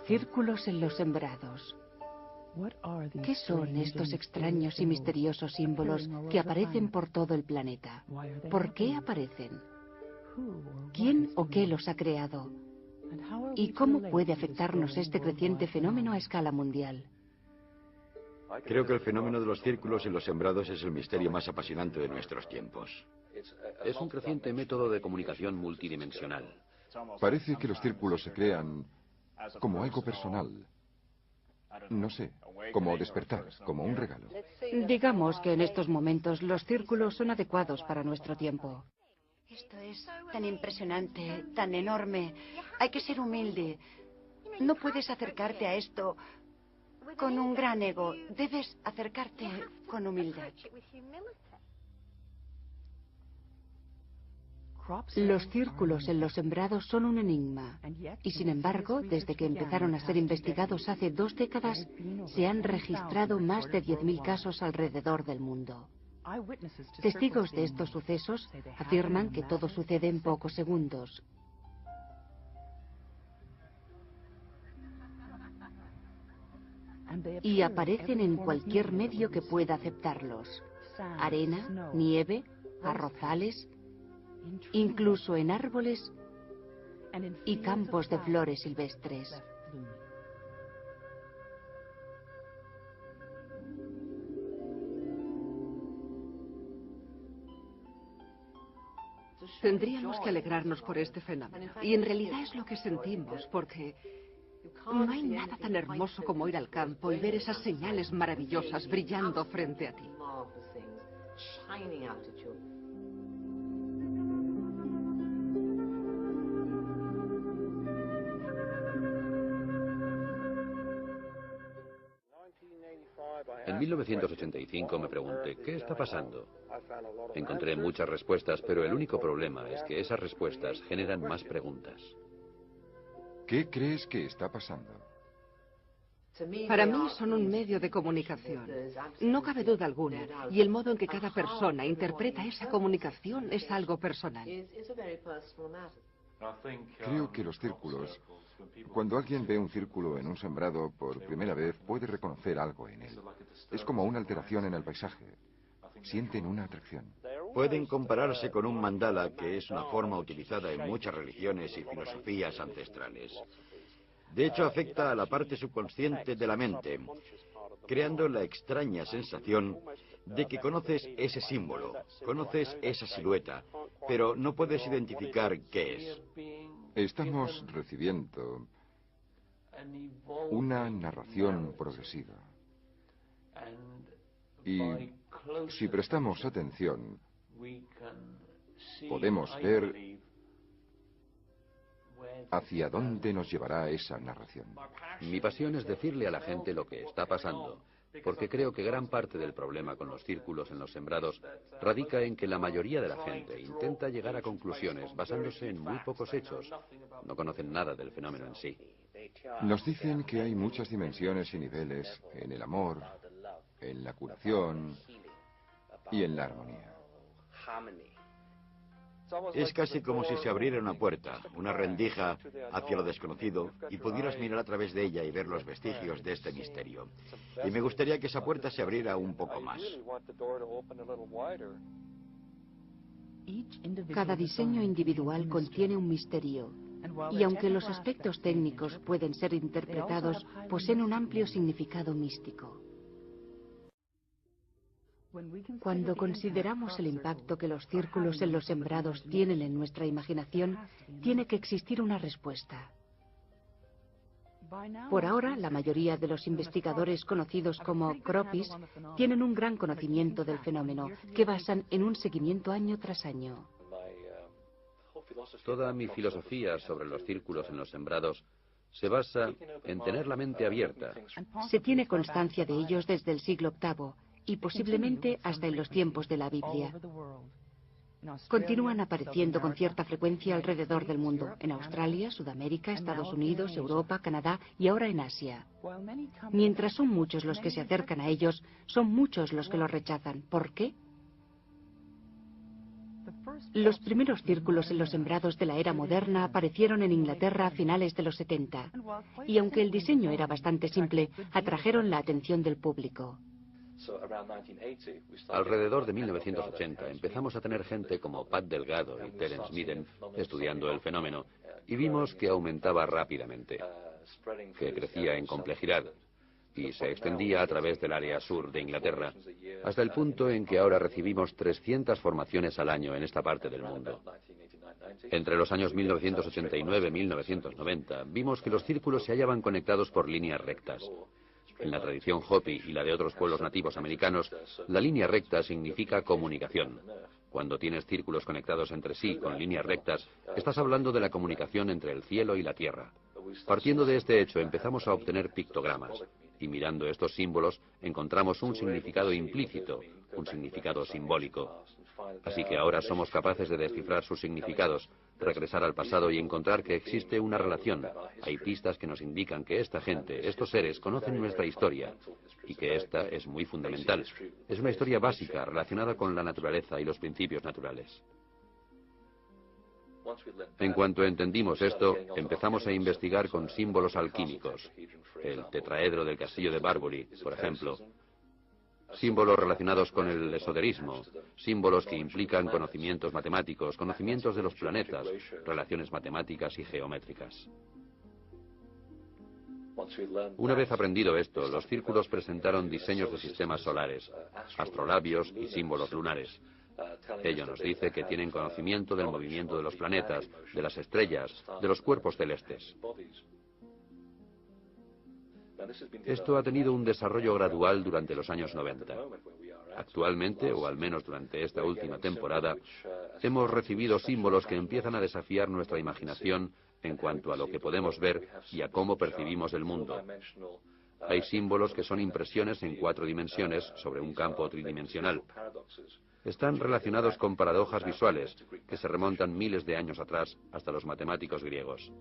Círculos en los sembrados. ¿Qué son estos extraños y misteriosos símbolos que aparecen por todo el planeta? ¿Por qué aparecen? ¿Quién o qué los ha creado? ¿Y cómo puede afectarnos este creciente fenómeno a escala mundial? Creo que el fenómeno de los círculos en los sembrados es el misterio más apasionante de nuestros tiempos. Es un creciente método de comunicación multidimensional. Parece que los círculos se crean como algo personal. No sé, como despertar, como un regalo. Digamos que en estos momentos los círculos son adecuados para nuestro tiempo. Esto es tan impresionante, tan enorme. Hay que ser humilde. No puedes acercarte a esto con un gran ego. Debes acercarte con humildad. Los círculos en los sembrados son un enigma. Y sin embargo, desde que empezaron a ser investigados hace 2 décadas, se han registrado más de 10.000 casos alrededor del mundo. Testigos de estos sucesos afirman que todo sucede en pocos segundos. Y aparecen en cualquier medio que pueda aceptarlos. Arena, nieve, arrozales, incluso en árboles y campos de flores silvestres. Tendríamos que alegrarnos por este fenómeno. Y en realidad es lo que sentimos, porque no hay nada tan hermoso como ir al campo y ver esas señales maravillosas brillando frente a ti. En 1985 me pregunté, ¿qué está pasando? Encontré muchas respuestas, pero el único problema es que esas respuestas generan más preguntas. ¿Qué crees que está pasando? Para mí son un medio de comunicación. No cabe duda alguna. Y el modo en que cada persona interpreta esa comunicación es algo personal. Creo que los círculos, cuando alguien ve un círculo en un sembrado por primera vez, puede reconocer algo en él. Es como una alteración en el paisaje. Sienten una atracción. Pueden compararse con un mandala, que es una forma utilizada en muchas religiones y filosofías ancestrales. De hecho, afecta a la parte subconsciente de la mente, creando la extraña sensación de que conoces ese símbolo, conoces esa silueta, pero no puedes identificar qué es. Estamos recibiendo una narración progresiva. Y si prestamos atención, podemos ver hacia dónde nos llevará esa narración. Mi pasión es decirle a la gente lo que está pasando, porque creo que gran parte del problema con los círculos en los sembrados radica en que la mayoría de la gente intenta llegar a conclusiones basándose en muy pocos hechos. No conocen nada del fenómeno en sí. Nos dicen que hay muchas dimensiones y niveles en el amor, en la curación y en la armonía. Es casi como si se abriera una puerta, una rendija hacia lo desconocido, y pudieras mirar a través de ella y ver los vestigios de este misterio. Y me gustaría que esa puerta se abriera un poco más. Cada diseño individual contiene un misterio. Y aunque los aspectos técnicos pueden ser interpretados, poseen un amplio significado místico. Cuando consideramos el impacto que los círculos en los sembrados tienen en nuestra imaginación, tiene que existir una respuesta. Por ahora, la mayoría de los investigadores conocidos como croppies tienen un gran conocimiento del fenómeno, que basan en un seguimiento año tras año. Toda mi filosofía sobre los círculos en los sembrados se basa en tener la mente abierta. Se tiene constancia de ellos desde el siglo VIII y posiblemente hasta en los tiempos de la Biblia. Continúan apareciendo con cierta frecuencia alrededor del mundo, en Australia, Sudamérica, Estados Unidos, Europa, Canadá y ahora en Asia. Mientras son muchos los que se acercan a ellos, son muchos los que los rechazan. ¿Por qué? Los primeros círculos en los sembrados de la era moderna aparecieron en Inglaterra a finales de los 70, y aunque el diseño era bastante simple, atrajeron la atención del público. Alrededor de 1980 empezamos a tener gente como Pat Delgado y Terence Midden estudiando el fenómeno, y vimos que aumentaba rápidamente, que crecía en complejidad y se extendía a través del área sur de Inglaterra, hasta el punto en que ahora recibimos 300 formaciones al año en esta parte del mundo. Entre los años 1989 y 1990 vimos que los círculos se hallaban conectados por líneas rectas. En la tradición Hopi y la de otros pueblos nativos americanos, la línea recta significa comunicación. Cuando tienes círculos conectados entre sí con líneas rectas, estás hablando de la comunicación entre el cielo y la tierra. Partiendo de este hecho, empezamos a obtener pictogramas, y mirando estos símbolos, encontramos un significado implícito, un significado simbólico. Así que ahora somos capaces de descifrar sus significados, regresar al pasado y encontrar que existe una relación. Hay pistas que nos indican que esta gente, estos seres, conocen nuestra historia, y que esta es muy fundamental. Es una historia básica relacionada con la naturaleza y los principios naturales. En cuanto entendimos esto, empezamos a investigar con símbolos alquímicos. El tetraedro del castillo de Barbury, por ejemplo. Símbolos relacionados con el esoterismo, símbolos que implican conocimientos matemáticos, conocimientos de los planetas, relaciones matemáticas y geométricas. Una vez aprendido esto, los círculos presentaron diseños de sistemas solares, astrolabios y símbolos lunares. Ello nos dice que tienen conocimiento del movimiento de los planetas, de las estrellas, de los cuerpos celestes. Esto ha tenido un desarrollo gradual durante los años 90. Actualmente, o al menos durante esta última temporada, hemos recibido símbolos que empiezan a desafiar nuestra imaginación en cuanto a lo que podemos ver y a cómo percibimos el mundo. Hay símbolos que son impresiones en 4 dimensiones sobre un campo tridimensional. Están relacionados con paradojas visuales que se remontan miles de años atrás hasta los matemáticos griegos.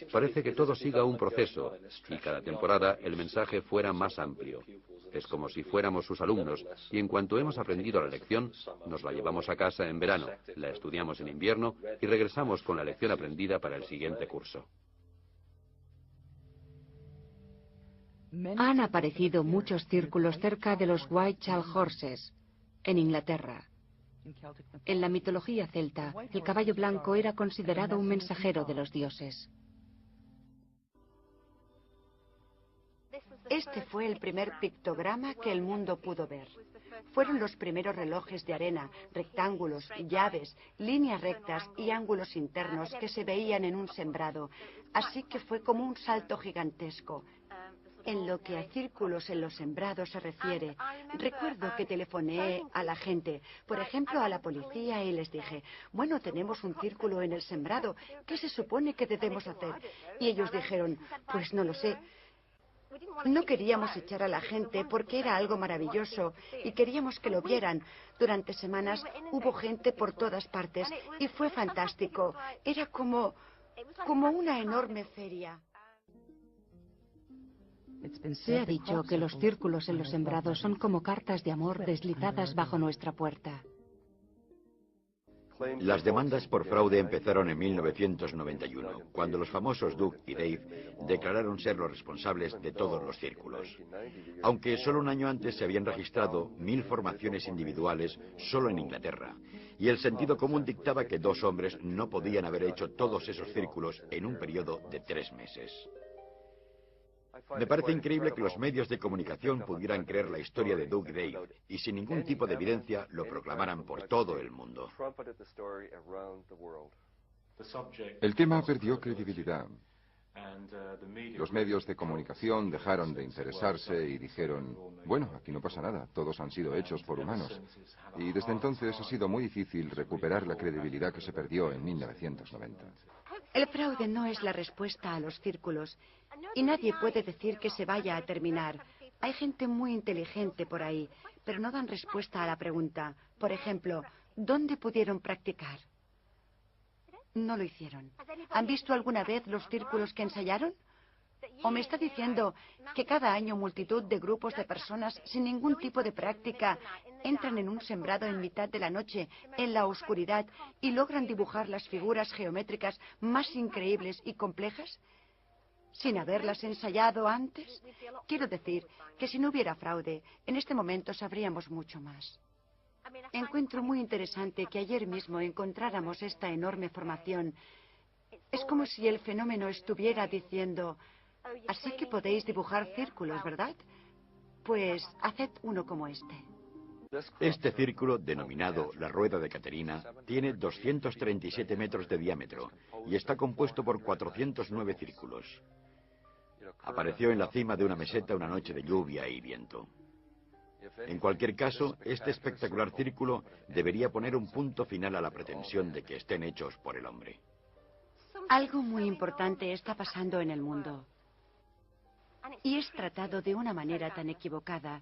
Parece que todo siga un proceso y cada temporada el mensaje fuera más amplio. Es como si fuéramos sus alumnos y en cuanto hemos aprendido la lección, nos la llevamos a casa en verano, la estudiamos en invierno y regresamos con la lección aprendida para el siguiente curso. Han aparecido muchos círculos cerca de los Whitechapel Horses, en Inglaterra. En la mitología celta, el caballo blanco era considerado un mensajero de los dioses. Este fue el primer pictograma que el mundo pudo ver. Fueron los primeros relojes de arena, rectángulos, llaves, líneas rectas y ángulos internos que se veían en un sembrado. Así que fue como un salto gigantesco. En lo que a círculos en los sembrados se refiere, recuerdo que telefoneé a la gente, por ejemplo a la policía, y les dije, bueno, tenemos un círculo en el sembrado, ¿qué se supone que debemos hacer? Y ellos dijeron, pues no lo sé. No queríamos echar a la gente porque era algo maravilloso y queríamos que lo vieran. Durante semanas hubo gente por todas partes y fue fantástico. Era como una enorme feria. Se ha dicho que los círculos en los sembrados son como cartas de amor deslizadas bajo nuestra puerta. Las demandas por fraude empezaron en 1991, cuando los famosos Doug y Dave declararon ser los responsables de todos los círculos. Aunque solo un año antes se habían registrado 1000 formaciones individuales solo en Inglaterra, y el sentido común dictaba que 2 hombres no podían haber hecho todos esos círculos en un periodo de 3 meses. Me parece increíble que los medios de comunicación pudieran creer la historia de Doug y Dave y sin ningún tipo de evidencia lo proclamaran por todo el mundo. El tema perdió credibilidad. Los medios de comunicación dejaron de interesarse y dijeron, bueno, aquí no pasa nada, todos han sido hechos por humanos. Y desde entonces ha sido muy difícil recuperar la credibilidad que se perdió en 1990. El fraude no es la respuesta a los círculos y nadie puede decir que se vaya a terminar. Hay gente muy inteligente por ahí, pero no dan respuesta a la pregunta. Por ejemplo, ¿dónde pudieron practicar? No lo hicieron. ¿Han visto alguna vez los círculos que ensayaron? ¿O me está diciendo que cada año multitud de grupos de personas sin ningún tipo de práctica entran en un sembrado en mitad de la noche, en la oscuridad, y logran dibujar las figuras geométricas más increíbles y complejas? ¿Sin haberlas ensayado antes? Quiero decir que si no hubiera fraude, en este momento sabríamos mucho más. Encuentro muy interesante que ayer mismo encontráramos esta enorme formación. Es como si el fenómeno estuviera diciendo: así que podéis dibujar círculos, ¿verdad? Pues haced uno como este. Este círculo, denominado la Rueda de Caterina, tiene 237 metros de diámetro y está compuesto por 409 círculos. Apareció en la cima de una meseta una noche de lluvia y viento. En cualquier caso, este espectacular círculo debería poner un punto final a la pretensión de que estén hechos por el hombre. Algo muy importante está pasando en el mundo. Y es tratado de una manera tan equivocada.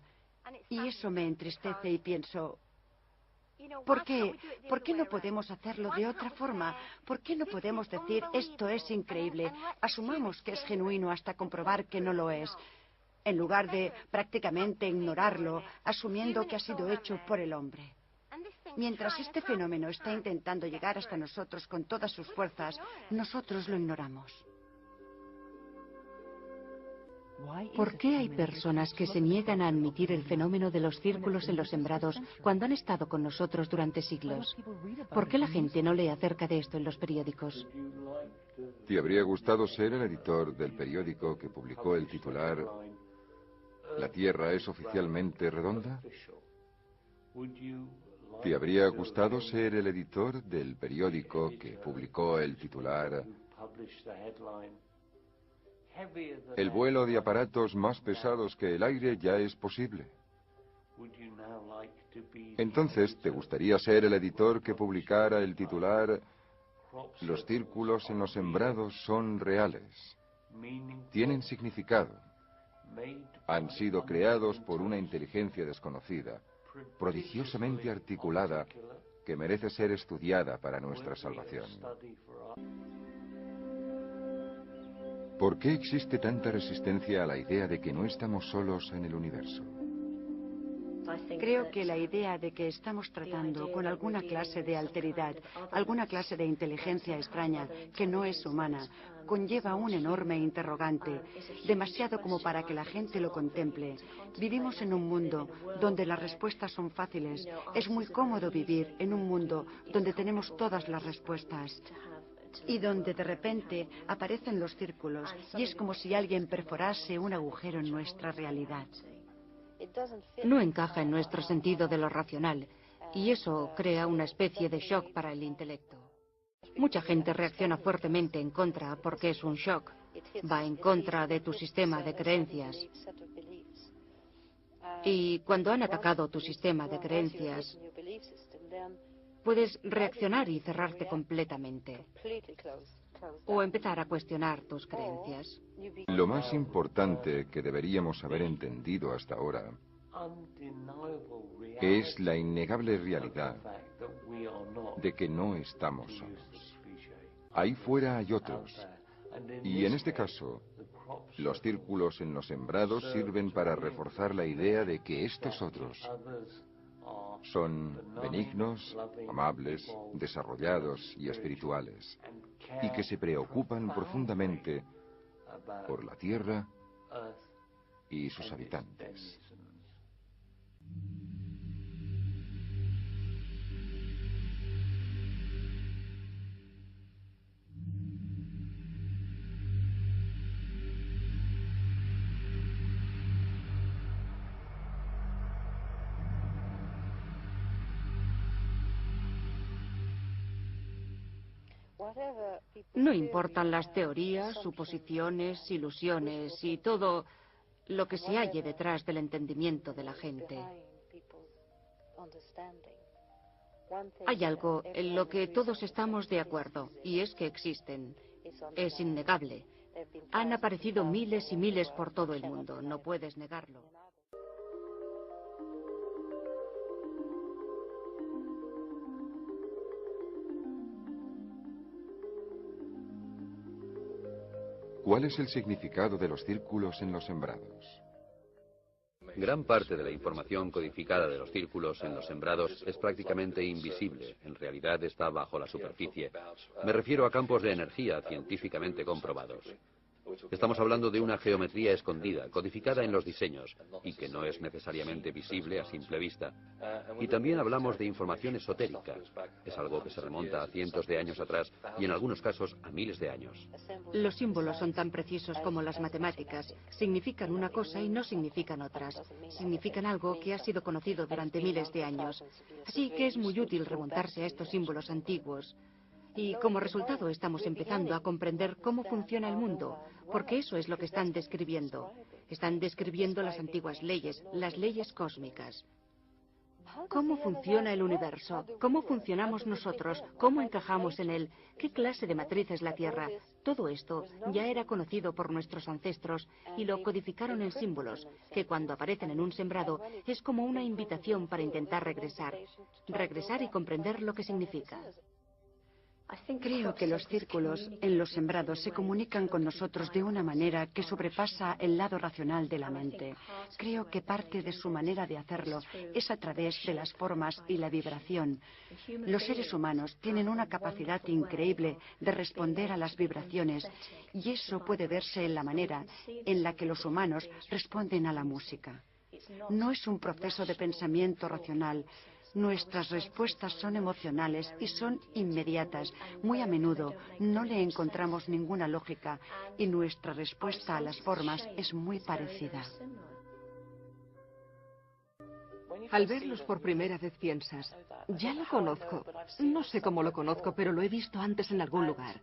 Y eso me entristece y pienso: ¿por qué? ¿Por qué no podemos hacerlo de otra forma? ¿Por qué no podemos decir: esto es increíble, asumamos que es genuino hasta comprobar que no lo es, en lugar de prácticamente ignorarlo, asumiendo que ha sido hecho por el hombre? Mientras este fenómeno está intentando llegar hasta nosotros con todas sus fuerzas, nosotros lo ignoramos. ¿Por qué hay personas que se niegan a admitir el fenómeno de los círculos en los sembrados cuando han estado con nosotros durante siglos? ¿Por qué la gente no lee acerca de esto en los periódicos? ¿Te habría gustado ser el editor del periódico que publicó el titular "La Tierra es oficialmente redonda"? ¿Te habría gustado ser el editor del periódico que publicó el titular "El vuelo de aparatos más pesados que el aire ya es posible"? Entonces, ¿te gustaría ser el editor que publicara el titular "Los círculos en los sembrados son reales, tienen significado, han sido creados por una inteligencia desconocida, prodigiosamente articulada, que merece ser estudiada para nuestra salvación"? ¿Por qué existe tanta resistencia a la idea de que no estamos solos en el universo? Creo que la idea de que estamos tratando con alguna clase de alteridad, alguna clase de inteligencia extraña que no es humana, conlleva un enorme interrogante, demasiado como para que la gente lo contemple. Vivimos en un mundo donde las respuestas son fáciles. Es muy cómodo vivir en un mundo donde tenemos todas las respuestas. Y donde de repente aparecen los círculos y es como si alguien perforase un agujero en nuestra realidad. No encaja en nuestro sentido de lo racional, y eso crea una especie de shock para el intelecto. Mucha gente reacciona fuertemente en contra porque es un shock. Va en contra de tu sistema de creencias. Y cuando han atacado tu sistema de creencias, puedes reaccionar y cerrarte completamente. O empezar a cuestionar tus creencias. Lo más importante que deberíamos haber entendido hasta ahora es la innegable realidad de que no estamos solos. Ahí fuera hay otros. Y en este caso, los círculos en los sembrados sirven para reforzar la idea de que estos otros son benignos, amables, desarrollados y espirituales, y que se preocupan profundamente por la Tierra y sus habitantes. No importan las teorías, suposiciones, ilusiones y todo lo que se halle detrás del entendimiento de la gente. Hay algo en lo que todos estamos de acuerdo, y es que existen. Es innegable. Han aparecido miles y miles por todo el mundo, no puedes negarlo. ¿Cuál es el significado de los círculos en los sembrados? Gran parte de la información codificada de los círculos en los sembrados es prácticamente invisible. En realidad está bajo la superficie. Me refiero a campos de energía científicamente comprobados. Estamos hablando de una geometría escondida, codificada en los diseños, y que no es necesariamente visible a simple vista. Y también hablamos de información esotérica. Es algo que se remonta a cientos de años atrás y en algunos casos a miles de años. Los símbolos son tan precisos como las matemáticas. Significan una cosa y no significan otras. Significan algo que ha sido conocido durante miles de años. Así que es muy útil remontarse a estos símbolos antiguos. Y como resultado estamos empezando a comprender cómo funciona el mundo, porque eso es lo que están describiendo. Están describiendo las antiguas leyes, las leyes cósmicas. ¿Cómo funciona el universo? ¿Cómo funcionamos nosotros? ¿Cómo encajamos en él? ¿Qué clase de matriz es la Tierra? Todo esto ya era conocido por nuestros ancestros y lo codificaron en símbolos, que cuando aparecen en un sembrado es como una invitación para intentar regresar y comprender lo que significa. Creo que los círculos en los sembrados se comunican con nosotros de una manera que sobrepasa el lado racional de la mente. Creo que parte de su manera de hacerlo es a través de las formas y la vibración. Los seres humanos tienen una capacidad increíble de responder a las vibraciones y eso puede verse en la manera en la que los humanos responden a la música. No es un proceso de pensamiento racional. Nuestras respuestas son emocionales y son inmediatas. Muy a menudo no le encontramos ninguna lógica y nuestra respuesta a las formas es muy parecida. Al verlos por primera vez piensas, ya lo conozco. No sé cómo lo conozco, pero lo he visto antes en algún lugar.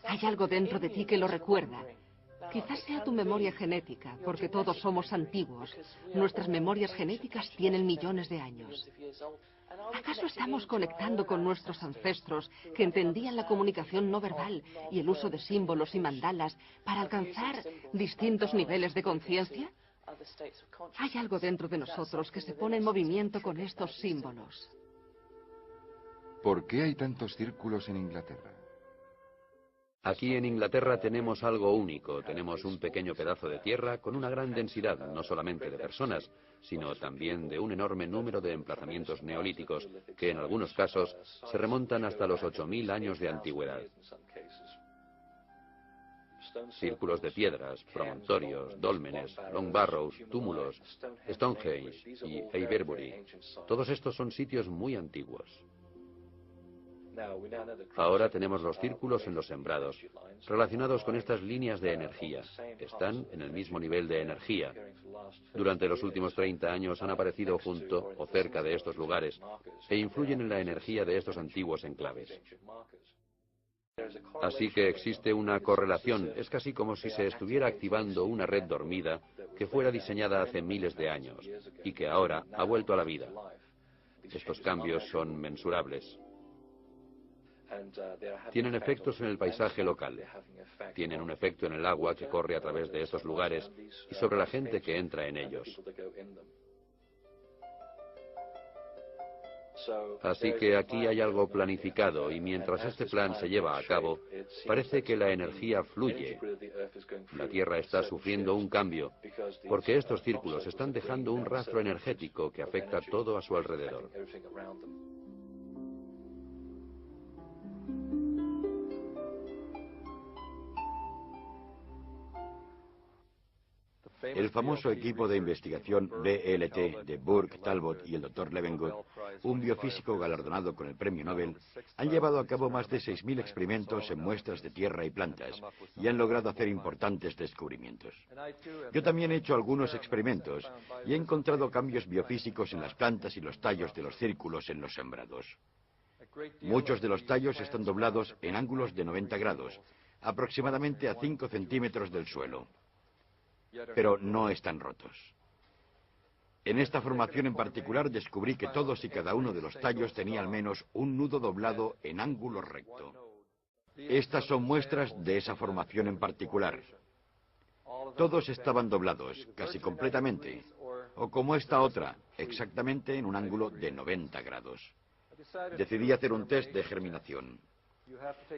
Hay algo dentro de ti que lo recuerda. Quizás sea tu memoria genética, porque todos somos antiguos. Nuestras memorias genéticas tienen millones de años. ¿Acaso estamos conectando con nuestros ancestros que entendían la comunicación no verbal y el uso de símbolos y mandalas para alcanzar distintos niveles de conciencia? Hay algo dentro de nosotros que se pone en movimiento con estos símbolos. ¿Por qué hay tantos círculos en Inglaterra? Aquí en Inglaterra tenemos algo único. Tenemos un pequeño pedazo de tierra con una gran densidad, no solamente de personas, sino también de un enorme número de emplazamientos neolíticos, que en algunos casos se remontan hasta los 8000 años de antigüedad. Círculos de piedras, promontorios, dólmenes, long barrows, túmulos, Stonehenge y Avebury. Todos estos son sitios muy antiguos. Ahora tenemos los círculos en los sembrados, relacionados con estas líneas de energía. Están en el mismo nivel de energía. Durante los últimos 30 años han aparecido junto o cerca de estos lugares e influyen en la energía de estos antiguos enclaves. Así que existe una correlación. Es casi como si se estuviera activando una red dormida que fuera diseñada hace miles de años y que ahora ha vuelto a la vida. Estos cambios son mensurables. Tienen efectos en el paisaje local. Tienen un efecto en el agua que corre a través de estos lugares y sobre la gente que entra en ellos. Así que aquí hay algo planificado y mientras este plan se lleva a cabo, parece que la energía fluye. La Tierra está sufriendo un cambio porque estos círculos están dejando un rastro energético que afecta todo a su alrededor. El famoso equipo de investigación BLT de Burke, Talbot y el Dr. Levengood, un biofísico galardonado con el Premio Nobel, han llevado a cabo más de 6000 experimentos en muestras de tierra y plantas y han logrado hacer importantes descubrimientos. Yo también he hecho algunos experimentos y he encontrado cambios biofísicos en las plantas y los tallos de los círculos en los sembrados. Muchos de los tallos están doblados en ángulos de 90 grados, aproximadamente a 5 centímetros del suelo. Pero no están rotos. En esta formación en particular descubrí que todos y cada uno de los tallos tenía al menos un nudo doblado en ángulo recto. Estas son muestras de esa formación en particular. Todos estaban doblados, casi completamente, o como esta otra, exactamente en un ángulo de 90 grados. Decidí hacer un test de germinación.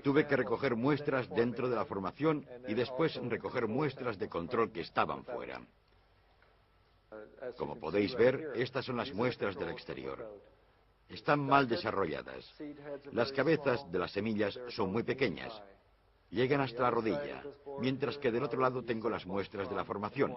Tuve que recoger muestras dentro de la formación y después recoger muestras de control que estaban fuera. Como podéis ver, estas son las muestras del exterior. Están mal desarrolladas. Las cabezas de las semillas son muy pequeñas. Llegan hasta la rodilla, mientras que del otro lado tengo las muestras de la formación.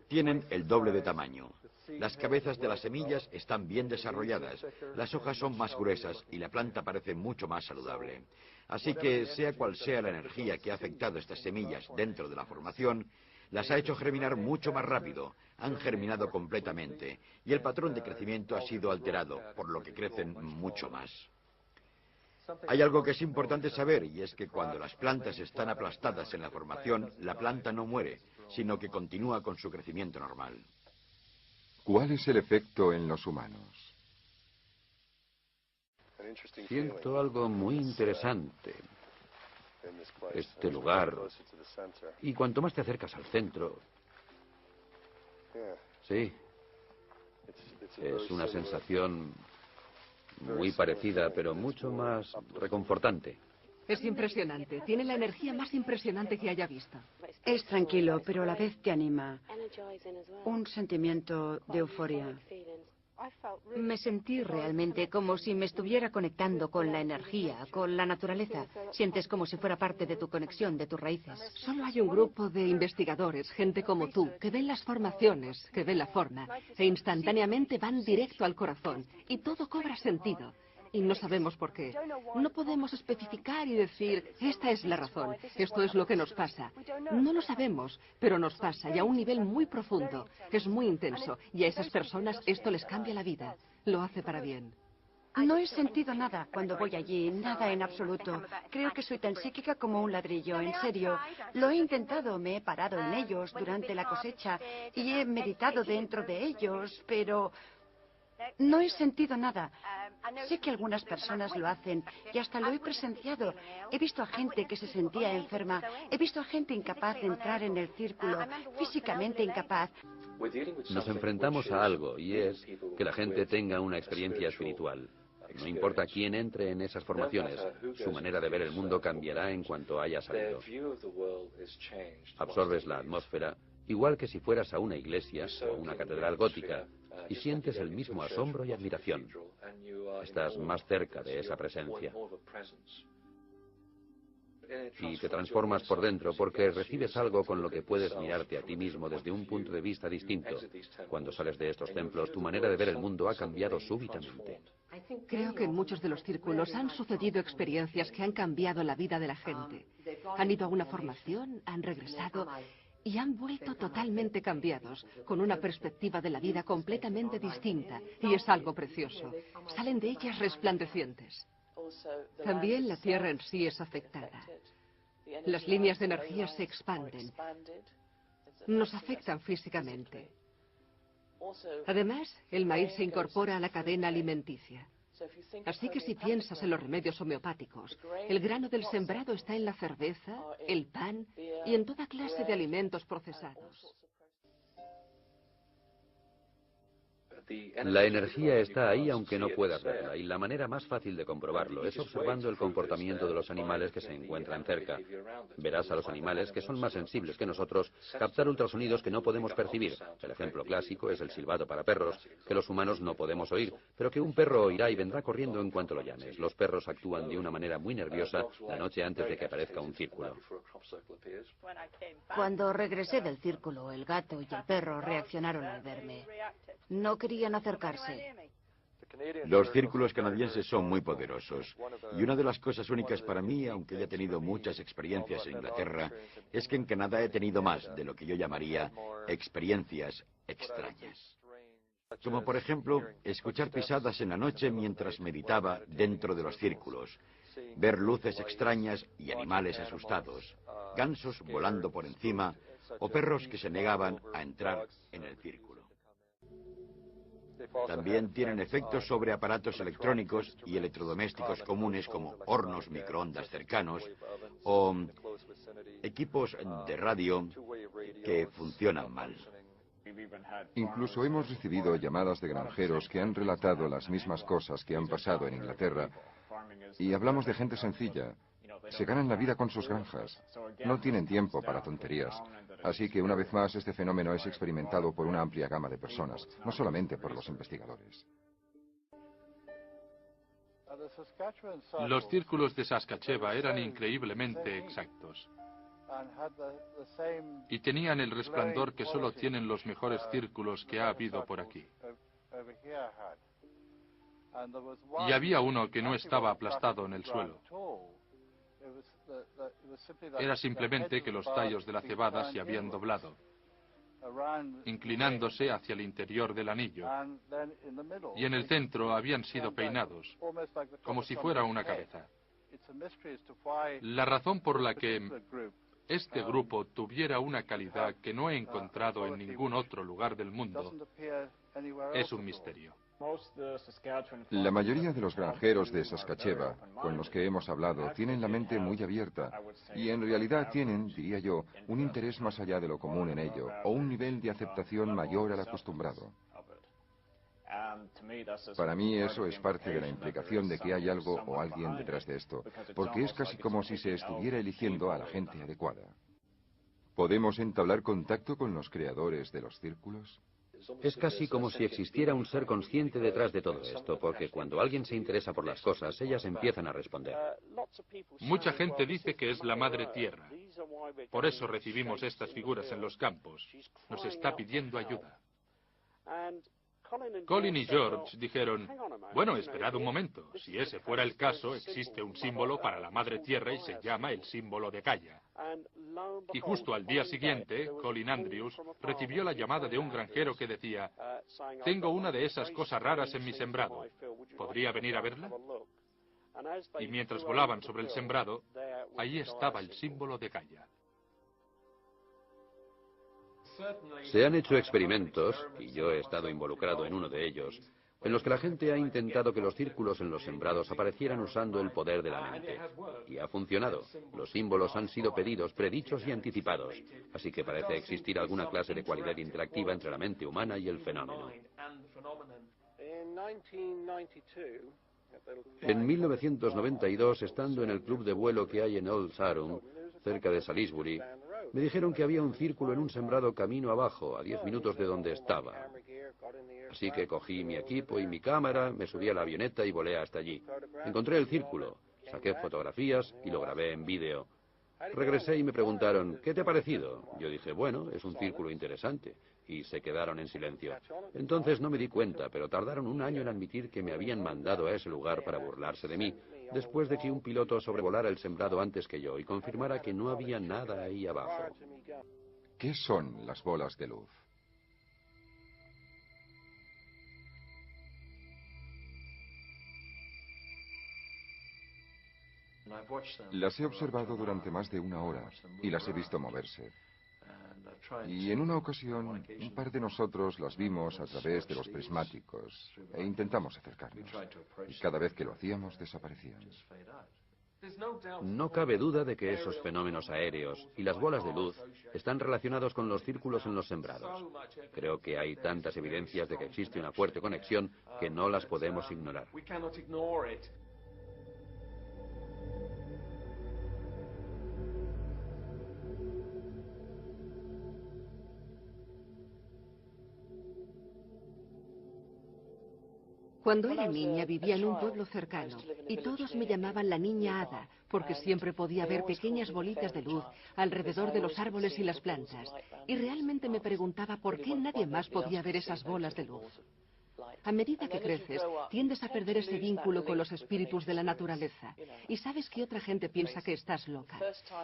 Tienen el doble de tamaño. Las cabezas de las semillas están bien desarrolladas, las hojas son más gruesas y la planta parece mucho más saludable. Así que, sea cual sea la energía que ha afectado estas semillas dentro de la formación, las ha hecho germinar mucho más rápido, han germinado completamente, y el patrón de crecimiento ha sido alterado, por lo que crecen mucho más. Hay algo que es importante saber, y es que cuando las plantas están aplastadas en la formación, la planta no muere, sino que continúa con su crecimiento normal. ¿Cuál es el efecto en los humanos? Siento algo muy interesante. Este lugar. Y cuanto más te acercas al centro... Sí. Es una sensación muy parecida, pero mucho más reconfortante. Es impresionante. Tiene la energía más impresionante que haya visto. Es tranquilo, pero a la vez te anima. Un sentimiento de euforia. Me sentí realmente como si me estuviera conectando con la energía, con la naturaleza. Sientes como si fuera parte de tu conexión, de tus raíces. Solo hay un grupo de investigadores, gente como tú, que ven las formaciones, que ven la forma, e instantáneamente van directo al corazón. Y todo cobra sentido. Y no sabemos por qué. No podemos especificar y decir, esta es la razón, esto es lo que nos pasa. No lo sabemos, pero nos pasa y a un nivel muy profundo. Es muy intenso y a esas personas esto les cambia la vida. Lo hace para bien. No he sentido nada cuando voy allí, nada en absoluto. Creo que soy tan psíquica como un ladrillo, en serio. Lo he intentado, me he parado en ellos durante la cosecha y he meditado dentro de ellos, pero... no he sentido nada. Sé que algunas personas lo hacen y hasta lo he presenciado. He visto a gente que se sentía enferma. He visto a gente incapaz de entrar en el círculo, físicamente incapaz. Nos enfrentamos a algo y es que la gente tenga una experiencia espiritual. No importa quién entre en esas formaciones, su manera de ver el mundo cambiará en cuanto haya salido. Absorbes la atmósfera, igual que si fueras a una iglesia o una catedral gótica, y sientes el mismo asombro y admiración. Estás más cerca de esa presencia. Y te transformas por dentro porque recibes algo con lo que puedes mirarte a ti mismo desde un punto de vista distinto. Cuando sales de estos templos, tu manera de ver el mundo ha cambiado súbitamente. Creo que en muchos de los círculos han sucedido experiencias que han cambiado la vida de la gente. Han ido a una formación, han regresado y han vuelto totalmente cambiados, con una perspectiva de la vida completamente distinta, y es algo precioso. Salen de ellas resplandecientes. También la Tierra en sí es afectada. Las líneas de energía se expanden. Nos afectan físicamente. Además, el maíz se incorpora a la cadena alimenticia. Así que si piensas en los remedios homeopáticos, el grano del sembrado está en la cerveza, el pan y en toda clase de alimentos procesados. La energía está ahí aunque no puedas verla, y la manera más fácil de comprobarlo es observando el comportamiento de los animales que se encuentran cerca. Verás a los animales, que son más sensibles que nosotros, captar ultrasonidos que no podemos percibir. El ejemplo clásico es el silbato para perros, que los humanos no podemos oír, pero que un perro oirá y vendrá corriendo en cuanto lo llames. Los perros actúan de una manera muy nerviosa la noche antes de que aparezca un círculo. Cuando regresé del círculo, el gato y el perro reaccionaron al verme. No querían acercarse. Los círculos canadienses son muy poderosos. Y una de las cosas únicas para mí, aunque haya tenido muchas experiencias en Inglaterra, es que en Canadá he tenido más de lo que yo llamaría experiencias extrañas. Como por ejemplo, escuchar pisadas en la noche mientras meditaba dentro de los círculos, ver luces extrañas y animales asustados, gansos volando por encima o perros que se negaban a entrar en el círculo. También tienen efectos sobre aparatos electrónicos y electrodomésticos comunes como hornos microondas cercanos o equipos de radio que funcionan mal. Incluso hemos recibido llamadas de granjeros que han relatado las mismas cosas que han pasado en Inglaterra, Y hablamos de gente sencilla. Se ganan la vida con sus granjas. No tienen tiempo para tonterías. Así que, una vez más, este fenómeno es experimentado por una amplia gama de personas, no solamente por los investigadores. Los círculos de Saskatchewan eran increíblemente exactos. Y tenían el resplandor que solo tienen los mejores círculos que ha habido por aquí. Y había uno que no estaba aplastado en el suelo. Era simplemente que los tallos de la cebada se habían doblado, inclinándose hacia el interior del anillo. Y en el centro habían sido peinados, como si fuera una cabeza. La razón por la que este grupo tuviera una calidad que no he encontrado en ningún otro lugar del mundo es un misterio. La mayoría de los granjeros de Saskatchewan con los que hemos hablado tienen la mente muy abierta y en realidad tienen, diría yo, un interés más allá de lo común en ello o un nivel de aceptación mayor al acostumbrado. Para mí eso es parte de la implicación de que hay algo o alguien detrás de esto, porque es casi como si se estuviera eligiendo a la gente adecuada. ¿Podemos entablar contacto con los creadores de los círculos? Es casi como si existiera un ser consciente detrás de todo esto, porque cuando alguien se interesa por las cosas, ellas empiezan a responder. Mucha gente dice que es la Madre Tierra. Por eso recibimos estas figuras en los campos. Nos está pidiendo ayuda. Colin y George dijeron, bueno, esperad un momento. Si ese fuera el caso, existe un símbolo para la Madre Tierra y se llama el símbolo de Gaia. Y justo al día siguiente, Colin Andrews recibió la llamada de un granjero que decía, tengo una de esas cosas raras en mi sembrado. ¿Podría venir a verla? Y mientras volaban sobre el sembrado, allí estaba el símbolo de Gaia. Se han hecho experimentos, y yo he estado involucrado en uno de ellos, en los que la gente ha intentado que los círculos en los sembrados aparecieran usando el poder de la mente. Y ha funcionado. Los símbolos han sido pedidos, predichos y anticipados. Así que parece existir alguna clase de cualidad interactiva entre la mente humana y el fenómeno. En 1992, estando en el club de vuelo que hay en Old Sarum, cerca de Salisbury, me dijeron que había un círculo en un sembrado camino abajo, a 10 minutos de donde estaba. Así que cogí mi equipo y mi cámara, me subí a la avioneta y volé hasta allí. Encontré el círculo, saqué fotografías y lo grabé en vídeo. Regresé y me preguntaron, ¿qué te ha parecido? Yo dije, bueno, es un círculo interesante. Y se quedaron en silencio. Entonces no me di cuenta, pero tardaron un año en admitir que me habían mandado a ese lugar para burlarse de mí, después de que un piloto sobrevolara el sembrado antes que yo y confirmara que no había nada ahí abajo. ¿Qué son las bolas de luz? Las he observado durante más de una hora y las he visto moverse. Y en una ocasión, un par de nosotros las vimos a través de los prismáticos e intentamos acercarnos. Y cada vez que lo hacíamos, desaparecían. No cabe duda de que esos fenómenos aéreos y las bolas de luz están relacionados con los círculos en los sembrados. Creo que hay tantas evidencias de que existe una fuerte conexión que no las podemos ignorar. Cuando era niña vivía en un pueblo cercano y todos me llamaban la niña hada porque siempre podía ver pequeñas bolitas de luz alrededor de los árboles y las plantas. Y realmente me preguntaba por qué nadie más podía ver esas bolas de luz. A medida que creces, tiendes a perder ese vínculo con los espíritus de la naturaleza. Y sabes que otra gente piensa que estás loca.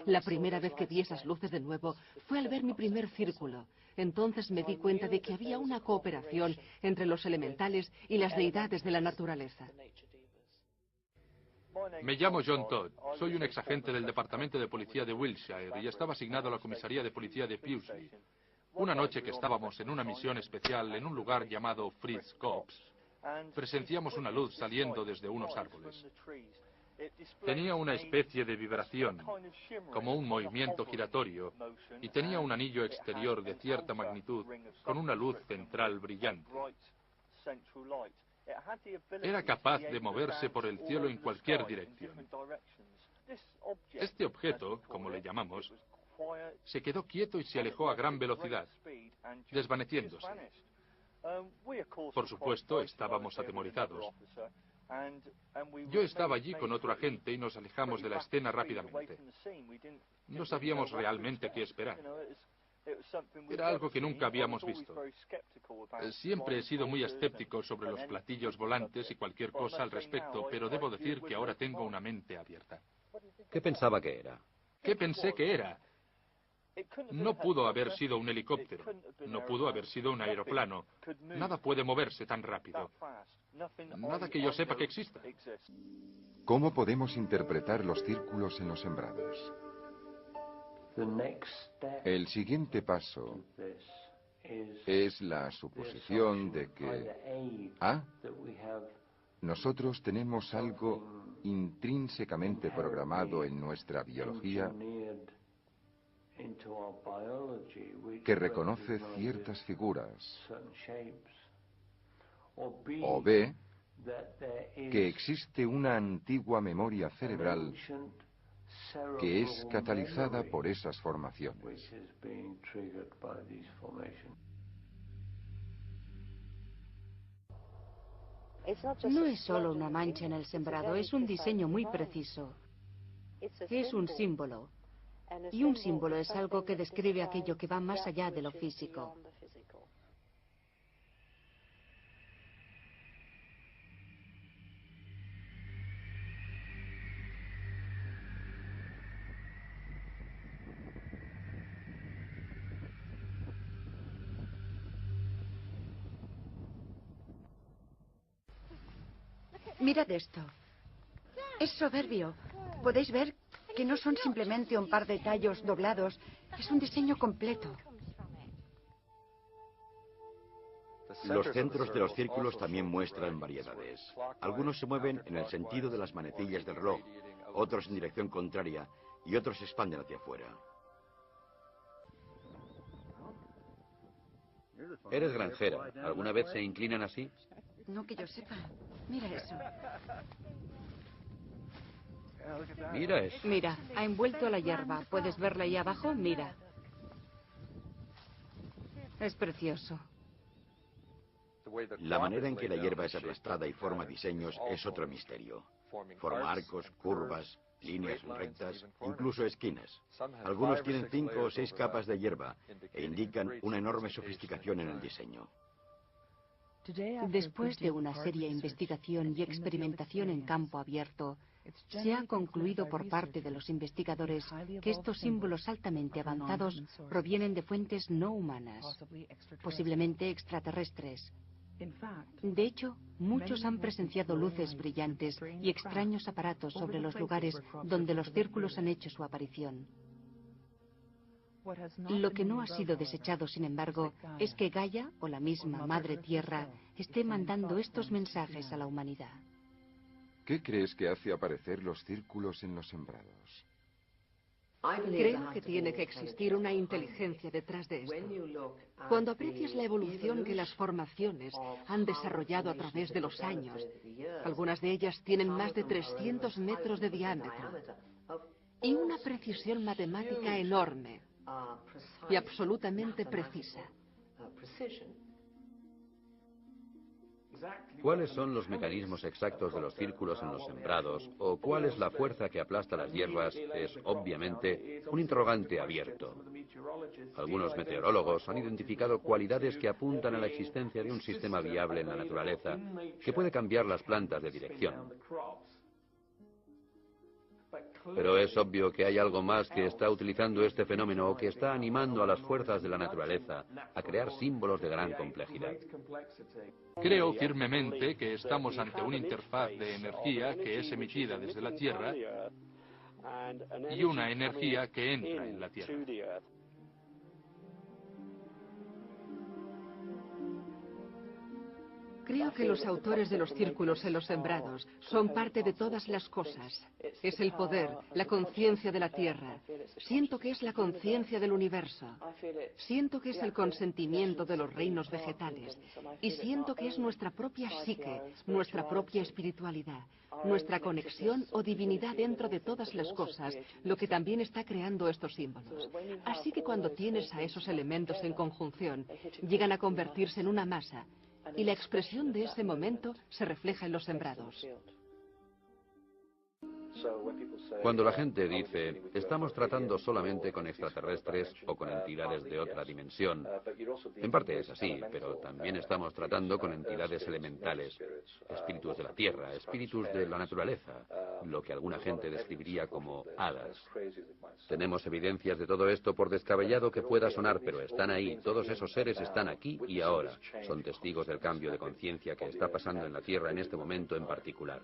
La primera vez que vi esas luces de nuevo fue al ver mi primer círculo. Entonces me di cuenta de que había una cooperación entre los elementales y las deidades de la naturaleza. Me llamo John Todd. Soy un exagente del Departamento de Policía de Wiltshire y estaba asignado a la comisaría de policía de Pewsey. Una noche que estábamos en una misión especial en un lugar llamado Fritz Copse, presenciamos una luz saliendo desde unos árboles. Tenía una especie de vibración, como un movimiento giratorio, y tenía un anillo exterior de cierta magnitud con una luz central brillante. Era capaz de moverse por el cielo en cualquier dirección. Este objeto, como le llamamos, se quedó quieto y se alejó a gran velocidad, desvaneciéndose. Por supuesto, estábamos atemorizados. Yo estaba allí con otro agente y nos alejamos de la escena rápidamente. No sabíamos realmente qué esperar. Era algo que nunca habíamos visto. Siempre he sido muy escéptico sobre los platillos volantes y cualquier cosa al respecto, pero debo decir que ahora tengo una mente abierta. ¿Qué pensaba que era? ¿Qué pensé que era? No pudo haber sido un helicóptero, no pudo haber sido un aeroplano. Nada puede moverse tan rápido. Nada que yo sepa que exista. ¿Cómo podemos interpretar los círculos en los sembrados? El siguiente paso es la suposición de que nosotros tenemos algo intrínsecamente programado en nuestra biología que reconoce ciertas figuras, o B, que existe una antigua memoria cerebral que es catalizada por esas formaciones. No es solo una mancha en el sembrado, es un diseño muy preciso. Es un símbolo. Y un símbolo es algo que describe aquello que va más allá de lo físico. Mirad esto. Es soberbio. ¿Podéis ver que no son simplemente un par de tallos doblados? Es un diseño completo. Los centros de los círculos también muestran variedades. Algunos se mueven en el sentido de las manecillas del reloj, otros en dirección contraria y otros se expanden hacia afuera. Eres granjera. ¿Alguna vez se inclinan así? No que yo sepa. Mira eso. Mira eso. Mira, ha envuelto a la hierba. ¿Puedes verla ahí abajo? Mira. Es precioso. La manera en que la hierba es aplastada y forma diseños es otro misterio. Forma arcos, curvas, líneas rectas, incluso esquinas. Algunos tienen 5 o 6 capas de hierba e indican una enorme sofisticación en el diseño. Después de una seria investigación y experimentación en campo abierto, se ha concluido por parte de los investigadores que estos símbolos altamente avanzados provienen de fuentes no humanas, posiblemente extraterrestres. De hecho, muchos han presenciado luces brillantes y extraños aparatos sobre los lugares donde los círculos han hecho su aparición. Lo que no ha sido desechado, sin embargo, es que Gaia, o la misma Madre Tierra, esté mandando estos mensajes a la humanidad. ¿Qué crees que hace aparecer los círculos en los sembrados? Creo que tiene que existir una inteligencia detrás de esto. Cuando aprecias la evolución que las formaciones han desarrollado a través de los años, algunas de ellas tienen más de 300 metros de diámetro y una precisión matemática enorme y absolutamente precisa. ¿Cuáles son los mecanismos exactos de los círculos en los sembrados o cuál es la fuerza que aplasta las hierbas? Es, obviamente, un interrogante abierto. Algunos meteorólogos han identificado cualidades que apuntan a la existencia de un sistema viable en la naturaleza que puede cambiar las plantas de dirección. Pero es obvio que hay algo más que está utilizando este fenómeno o que está animando a las fuerzas de la naturaleza a crear símbolos de gran complejidad. Creo firmemente que estamos ante una interfaz de energía que es emitida desde la Tierra y una energía que entra en la Tierra. Creo que los autores de los círculos en los sembrados son parte de todas las cosas. Es el poder, la conciencia de la Tierra. Siento que es la conciencia del universo. Siento que es el consentimiento de los reinos vegetales. Y siento que es nuestra propia psique, nuestra propia espiritualidad, nuestra conexión o divinidad dentro de todas las cosas, lo que también está creando estos símbolos. Así que cuando tienes a esos elementos en conjunción, llegan a convertirse en una masa. Y la expresión de ese momento se refleja en los sembrados. Cuando la gente dice, estamos tratando solamente con extraterrestres o con entidades de otra dimensión, en parte es así, pero también estamos tratando con entidades elementales, espíritus de la tierra, espíritus de la naturaleza, lo que alguna gente describiría como hadas. Tenemos evidencias de todo esto, por descabellado que pueda sonar, pero están ahí, todos esos seres están aquí y ahora. Son testigos del cambio de conciencia que está pasando en la Tierra en este momento en particular.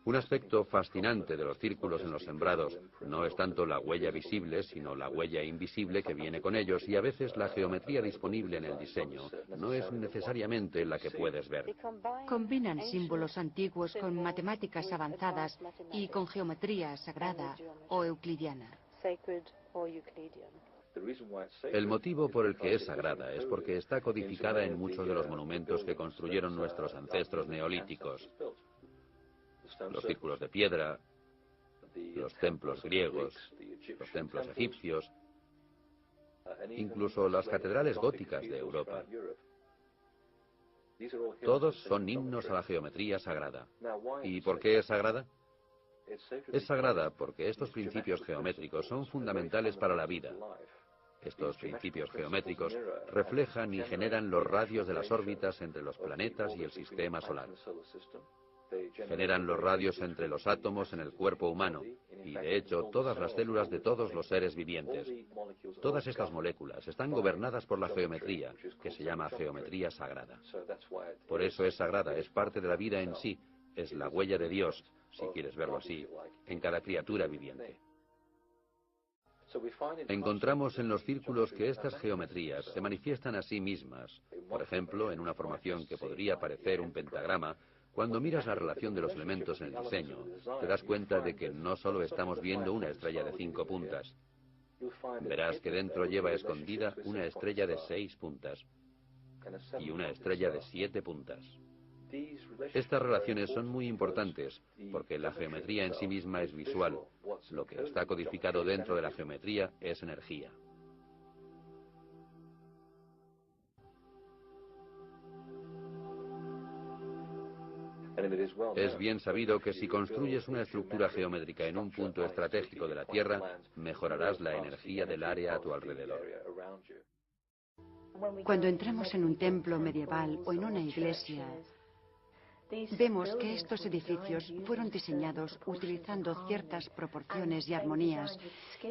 Un aspecto fascinante de los círculos en los sembrados no es tanto la huella visible, sino la huella invisible que viene con ellos, y a veces la geometría disponible en el diseño no es necesariamente la que puedes ver. Combinan símbolos antiguos con matemáticas avanzadas y con geometría sagrada o euclidiana. El motivo por el que es sagrada es porque está codificada en muchos de los monumentos que construyeron nuestros ancestros neolíticos. Los círculos de piedra, los templos griegos, los templos egipcios, incluso las catedrales góticas de Europa. Todos son himnos a la geometría sagrada. ¿Y por qué es sagrada? Es sagrada porque estos principios geométricos son fundamentales para la vida. Estos principios geométricos reflejan y generan los radios de las órbitas entre los planetas y el sistema solar. Generan los radios entre los átomos en el cuerpo humano y, de hecho, todas las células de todos los seres vivientes. Todas estas moléculas están gobernadas por la geometría, que se llama geometría sagrada. Por eso es sagrada, es parte de la vida en sí, es la huella de Dios, si quieres verlo así, en cada criatura viviente. Encontramos en los círculos que estas geometrías se manifiestan a sí mismas, por ejemplo, en una formación que podría parecer un pentagrama. Cuando miras la relación de los elementos en el diseño, te das cuenta de que no solo estamos viendo una estrella de 5 puntas. Verás que dentro lleva escondida una estrella de 6 puntas y una estrella de 7 puntas. Estas relaciones son muy importantes porque la geometría en sí misma es visual. Lo que está codificado dentro de la geometría es energía. Es bien sabido que si construyes una estructura geométrica en un punto estratégico de la Tierra, mejorarás la energía del área a tu alrededor. Cuando entramos en un templo medieval o en una iglesia, vemos que estos edificios fueron diseñados utilizando ciertas proporciones y armonías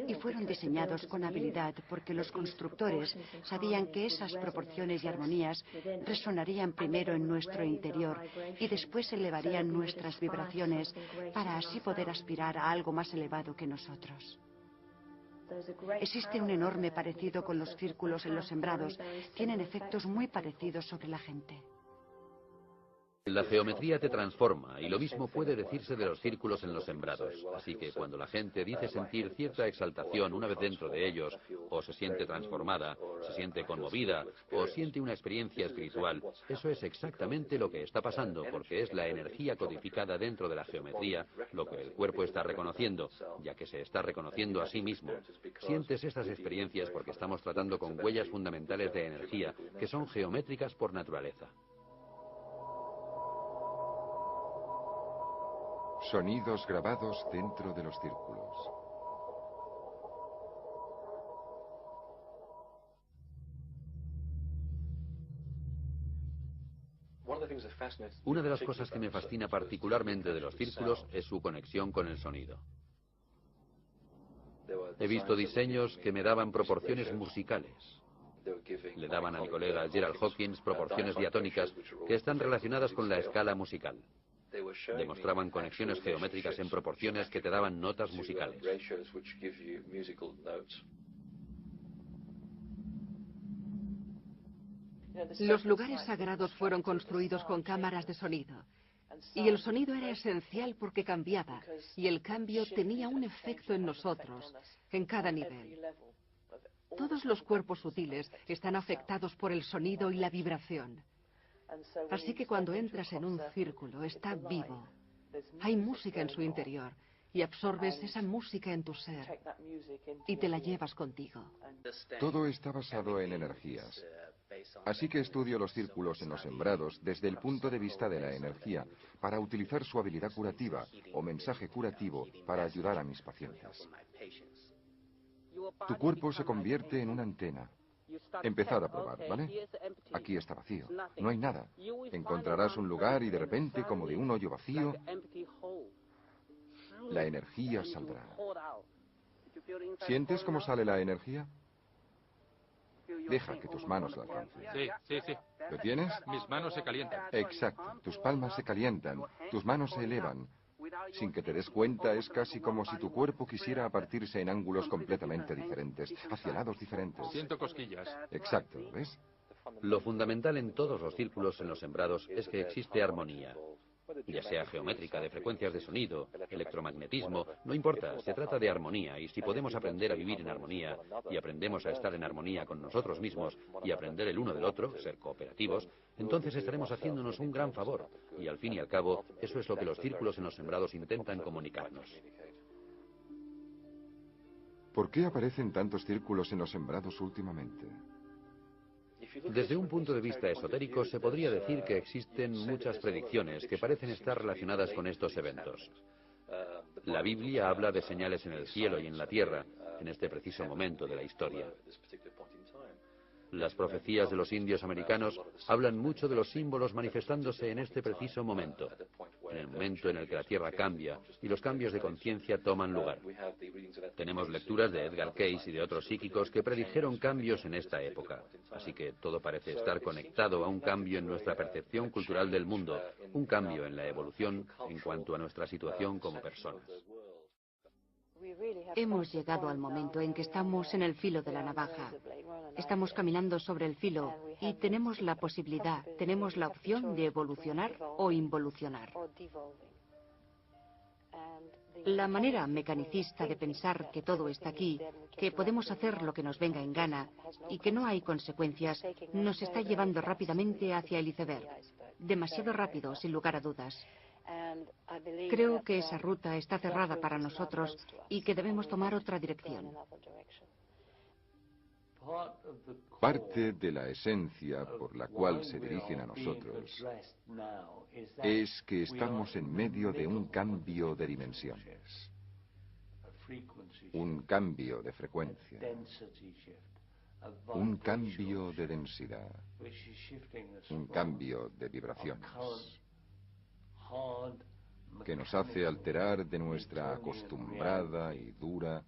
y fueron diseñados con habilidad porque los constructores sabían que esas proporciones y armonías resonarían primero en nuestro interior y después elevarían nuestras vibraciones para así poder aspirar a algo más elevado que nosotros. Existe un enorme parecido con los círculos en los sembrados. Tienen efectos muy parecidos sobre la gente. La geometría te transforma, y lo mismo puede decirse de los círculos en los sembrados. Así que cuando la gente dice sentir cierta exaltación una vez dentro de ellos, o se siente transformada, se siente conmovida, o siente una experiencia espiritual, eso es exactamente lo que está pasando, porque es la energía codificada dentro de la geometría lo que el cuerpo está reconociendo, ya que se está reconociendo a sí mismo. Sientes estas experiencias porque estamos tratando con huellas fundamentales de energía, que son geométricas por naturaleza. Sonidos grabados dentro de los círculos. Una de las cosas que me fascina particularmente de los círculos es su conexión con el sonido. He visto diseños que me daban proporciones musicales. Le daban a mi colega Gerald Hawkins proporciones diatónicas que están relacionadas con la escala musical. Demostraban conexiones geométricas en proporciones que te daban notas musicales. Los lugares sagrados fueron construidos con cámaras de sonido. Y el sonido era esencial porque cambiaba, y el cambio tenía un efecto en nosotros, en cada nivel. Todos los cuerpos sutiles están afectados por el sonido y la vibración. Así que cuando entras en un círculo, está vivo. Hay música en su interior, y absorbes esa música en tu ser, y te la llevas contigo. Todo está basado en energías. Así que estudio los círculos en los sembrados desde el punto de vista de la energía, para utilizar su habilidad curativa o mensaje curativo para ayudar a mis pacientes. Tu cuerpo se convierte en una antena. Empezad a probar, ¿vale? Aquí está vacío, no hay nada. Encontrarás un lugar y de repente, como de un hoyo vacío, la energía saldrá. ¿Sientes cómo sale la energía? Deja que tus manos la alcancen. Sí. ¿Lo tienes? Mis manos se calientan. Exacto. Tus palmas se calientan, tus manos se elevan. Sin que te des cuenta, es casi como si tu cuerpo quisiera partirse en ángulos completamente diferentes, hacia lados diferentes. Siento cosquillas. Exacto, ¿ves? Lo fundamental en todos los círculos en los sembrados es que existe armonía. Ya sea geométrica, de frecuencias de sonido, electromagnetismo, no importa, se trata de armonía, y si podemos aprender a vivir en armonía y aprendemos a estar en armonía con nosotros mismos y aprender el uno del otro, ser cooperativos, entonces estaremos haciéndonos un gran favor, y al fin y al cabo, eso es lo que los círculos en los sembrados intentan comunicarnos. ¿Por qué aparecen tantos círculos en los sembrados últimamente? Desde un punto de vista esotérico, se podría decir que existen muchas predicciones que parecen estar relacionadas con estos eventos. La Biblia habla de señales en el cielo y en la tierra, en este preciso momento de la historia. Las profecías de los indios americanos hablan mucho de los símbolos manifestándose en este preciso momento, en el momento en el que la Tierra cambia y los cambios de conciencia toman lugar. Tenemos lecturas de Edgar Cayce y de otros psíquicos que predijeron cambios en esta época, así que todo parece estar conectado a un cambio en nuestra percepción cultural del mundo, un cambio en la evolución en cuanto a nuestra situación como personas. Hemos llegado al momento en que estamos en el filo de la navaja. Estamos caminando sobre el filo y tenemos la posibilidad, tenemos la opción de evolucionar o involucionar. La manera mecanicista de pensar que todo está aquí, que podemos hacer lo que nos venga en gana y que no hay consecuencias, nos está llevando rápidamente hacia el iceberg. Demasiado rápido, sin lugar a dudas. Creo que esa ruta está cerrada para nosotros y que debemos tomar otra dirección. Parte de la esencia por la cual se dirigen a nosotros es que estamos en medio de un cambio de dimensiones, un cambio de frecuencia, un cambio de densidad, un cambio de vibraciones, que nos hace alterar de nuestra acostumbrada y dura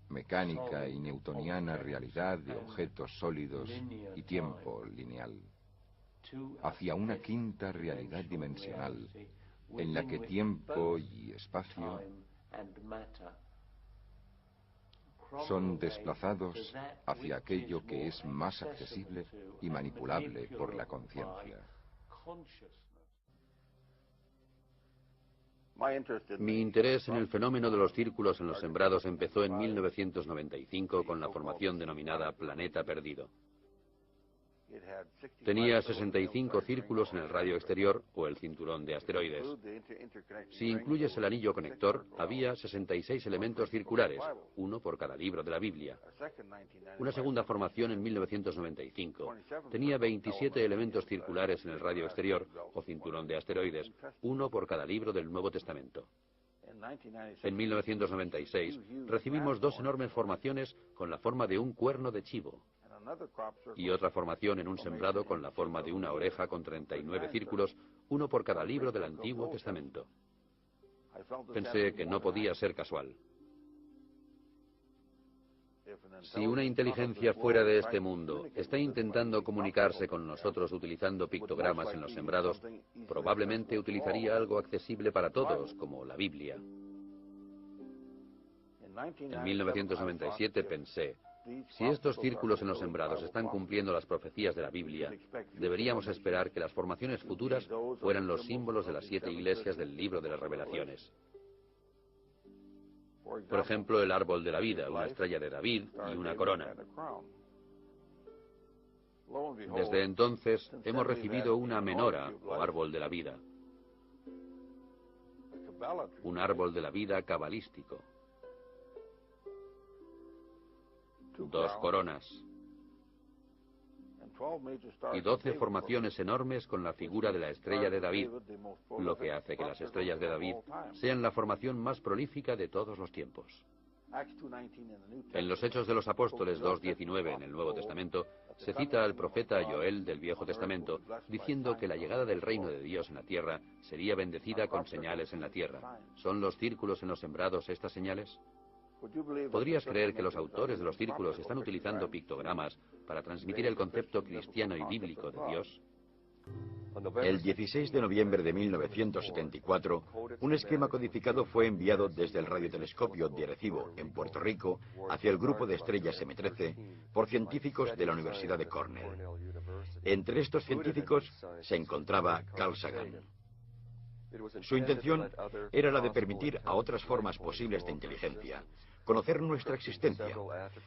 mecánica y newtoniana realidad de objetos sólidos y tiempo lineal, hacia una quinta realidad dimensional, en la que tiempo y espacio son desplazados hacia aquello que es más accesible y manipulable por la conciencia. Mi interés en el fenómeno de los círculos en los sembrados empezó en 1995 con la formación denominada Planeta Perdido. Tenía 65 círculos en el radio exterior o el cinturón de asteroides. Si incluyes el anillo conector, había 66 elementos circulares, uno por cada libro de la Biblia. Una segunda formación en 1995 tenía 27 elementos circulares en el radio exterior o cinturón de asteroides, uno por cada libro del Nuevo Testamento. En 1996 recibimos dos enormes formaciones con la forma de un cuerno de chivo y otra formación en un sembrado con la forma de una oreja con 39 círculos, uno por cada libro del Antiguo Testamento. Pensé que no podía ser casual. Si una inteligencia fuera de este mundo está intentando comunicarse con nosotros utilizando pictogramas en los sembrados, probablemente utilizaría algo accesible para todos, como la Biblia. En 1997 pensé, si estos círculos en los sembrados están cumpliendo las profecías de la Biblia, deberíamos esperar que las formaciones futuras fueran los símbolos de las 7 iglesias del libro de las Revelaciones. Por ejemplo, el árbol de la vida, una estrella de David y una corona. Desde entonces hemos recibido una menora o árbol de la vida. Un árbol de la vida cabalístico. 2 coronas. Y 12 formaciones enormes con la figura de la estrella de David, lo que hace que las estrellas de David sean la formación más prolífica de todos los tiempos. En los Hechos de los Apóstoles 2:19 en el Nuevo Testamento se cita al profeta Joel del Viejo Testamento diciendo que la llegada del reino de Dios en la tierra sería bendecida con señales en la tierra. ¿Son los círculos en los sembrados estas señales? ¿Podrías creer que los autores de los círculos están utilizando pictogramas para transmitir el concepto cristiano y bíblico de Dios? El 16 de noviembre de 1974, un esquema codificado fue enviado desde el radiotelescopio de Arecibo, en Puerto Rico, hacia el grupo de estrellas M13 por científicos de la Universidad de Cornell. Entre estos científicos se encontraba Carl Sagan. Su intención era la de permitir a otras formas posibles de inteligencia conocer nuestra existencia,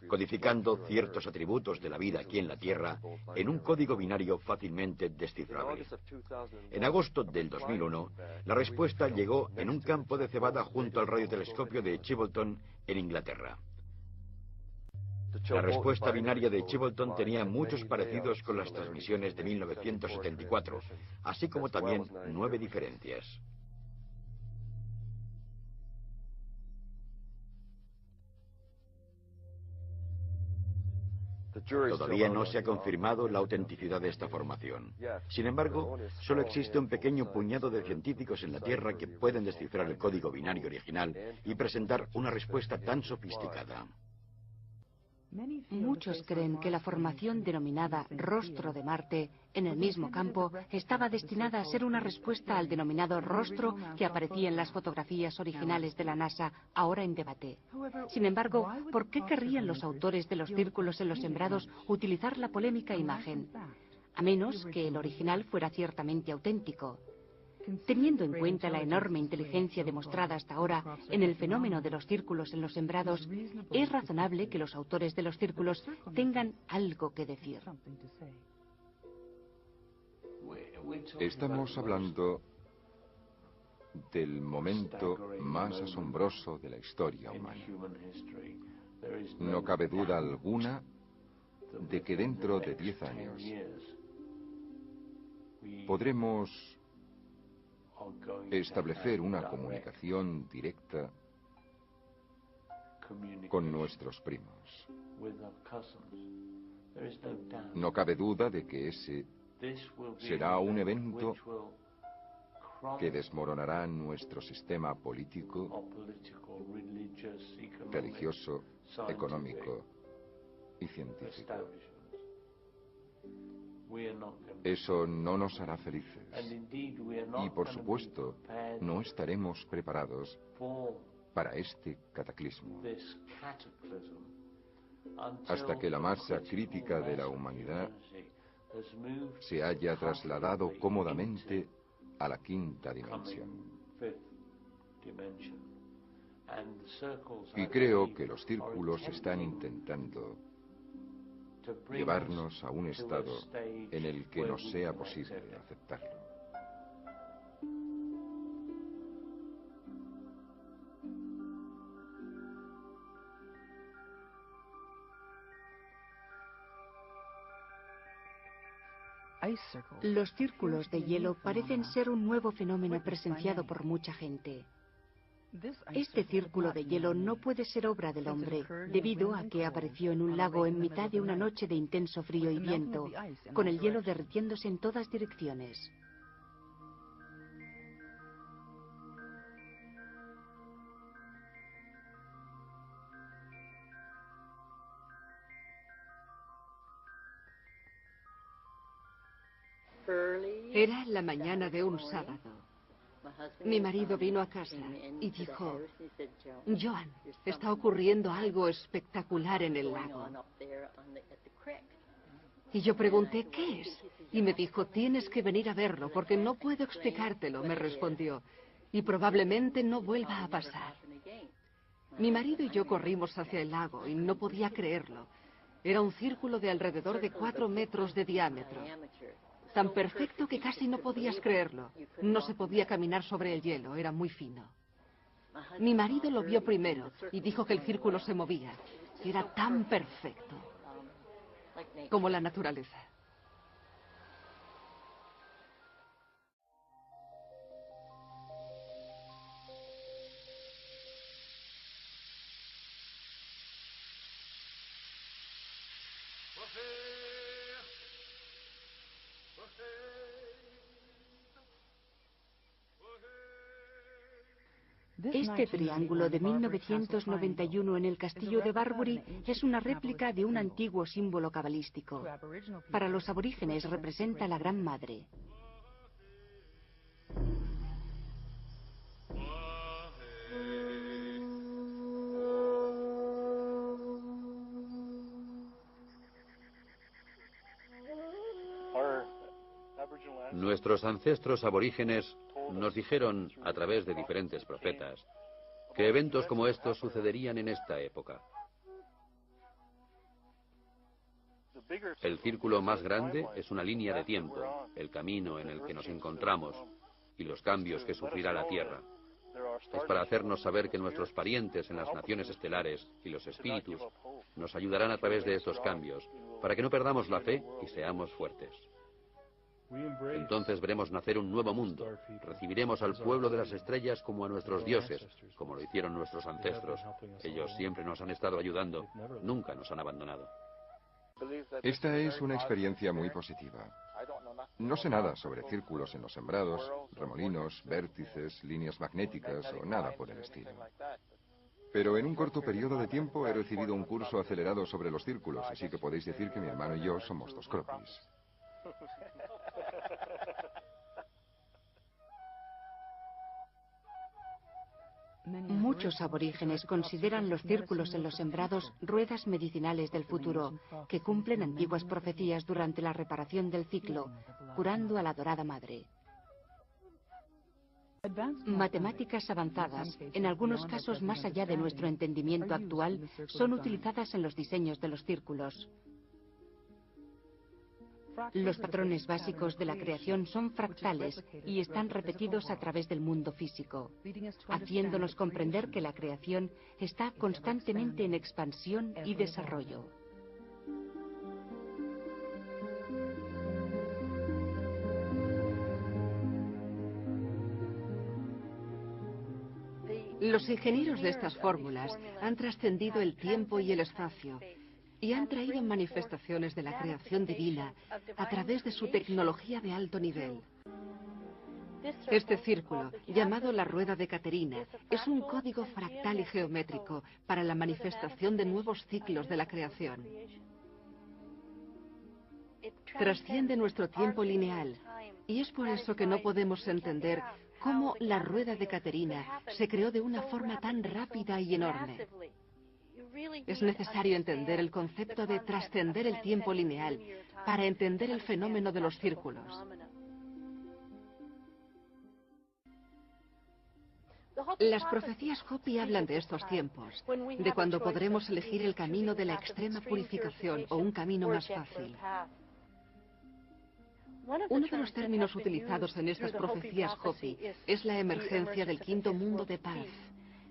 codificando ciertos atributos de la vida aquí en la Tierra en un código binario fácilmente descifrable. En agosto del 2001, la respuesta llegó en un campo de cebada junto al radiotelescopio de Chilbolton, en Inglaterra. La respuesta binaria de Chilbolton tenía muchos parecidos con las transmisiones de 1974, así como también 9 diferencias. Todavía no se ha confirmado la autenticidad de esta formación. Sin embargo, solo existe un pequeño puñado de científicos en la Tierra que pueden descifrar el código binario original y presentar una respuesta tan sofisticada. Muchos creen que la formación denominada rostro de Marte en el mismo campo estaba destinada a ser una respuesta al denominado rostro que aparecía en las fotografías originales de la NASA, ahora en debate. Sin embargo, ¿por qué querrían los autores de los círculos en los sembrados utilizar la polémica imagen? A menos que el original fuera ciertamente auténtico. Teniendo en cuenta la enorme inteligencia demostrada hasta ahora en el fenómeno de los círculos en los sembrados, es razonable que los autores de los círculos tengan algo que decir. Estamos hablando del momento más asombroso de la historia humana. No cabe duda alguna de que dentro de 10 años podremos establecer una comunicación directa con nuestros primos. No cabe duda de que ese será un evento que desmoronará nuestro sistema político, religioso, económico y científico. Eso no nos hará felices. Y por supuesto, no estaremos preparados para este cataclismo hasta que la masa crítica de la humanidad se haya trasladado cómodamente a la 5ª dimensión. Y creo que los círculos están intentando llevarnos a un estado en el que nos sea posible aceptarlo. Los círculos de hielo parecen ser un nuevo fenómeno presenciado por mucha gente. Este círculo de hielo no puede ser obra del hombre, debido a que apareció en un lago en mitad de una noche de intenso frío y viento, con el hielo derritiéndose en todas direcciones. Era la mañana de un sábado. Mi marido vino a casa y dijo, Joan, está ocurriendo algo espectacular en el lago. Y yo pregunté, ¿qué es? Y me dijo, tienes que venir a verlo porque no puedo explicártelo, me respondió. Y probablemente no vuelva a pasar. Mi marido y yo corrimos hacia el lago y no podía creerlo. Era un círculo de alrededor de 4 metros de diámetro. Tan perfecto que casi no podías creerlo. No se podía caminar sobre el hielo, era muy fino. Mi marido lo vio primero y dijo que el círculo se movía. Era tan perfecto como la naturaleza. Este triángulo de 1991 en el castillo de Barbury es una réplica de un antiguo símbolo cabalístico. Para los aborígenes representa la Gran Madre. Nuestros ancestros aborígenes nos dijeron, a través de diferentes profetas, que eventos como estos sucederían en esta época. El círculo más grande es una línea de tiempo, el camino en el que nos encontramos y los cambios que sufrirá la Tierra. Es para hacernos saber que nuestros parientes en las naciones estelares y los espíritus nos ayudarán a través de estos cambios, para que no perdamos la fe y seamos fuertes. Entonces veremos nacer un nuevo mundo. Recibiremos al pueblo de las estrellas como a nuestros dioses, como lo hicieron nuestros ancestros. Ellos siempre nos han estado ayudando, nunca nos han abandonado. Esta es una experiencia muy positiva. No sé nada sobre círculos en los sembrados, remolinos, vértices, líneas magnéticas o nada por el estilo. Pero en un corto periodo de tiempo he recibido un curso acelerado sobre los círculos, así que podéis decir que mi hermano y yo somos dos cropis. Muchos aborígenes consideran los círculos en los sembrados ruedas medicinales del futuro, que cumplen antiguas profecías durante la reparación del ciclo, curando a la Dorada Madre. Matemáticas avanzadas, en algunos casos más allá de nuestro entendimiento actual, son utilizadas en los diseños de los círculos. Los patrones básicos de la creación son fractales y están repetidos a través del mundo físico, haciéndonos comprender que la creación está constantemente en expansión y desarrollo. Los ingenieros de estas fórmulas han trascendido el tiempo y el espacio y han traído manifestaciones de la creación divina a través de su tecnología de alto nivel. Este círculo, llamado la Rueda de Caterina, es un código fractal y geométrico para la manifestación de nuevos ciclos de la creación. Trasciende nuestro tiempo lineal y es por eso que no podemos entender cómo la Rueda de Caterina se creó de una forma tan rápida y enorme. Es necesario entender el concepto de trascender el tiempo lineal para entender el fenómeno de los círculos. Las profecías Hopi hablan de estos tiempos, de cuando podremos elegir el camino de la extrema purificación o un camino más fácil. Uno de los términos utilizados en estas profecías Hopi es la emergencia del quinto mundo de paz.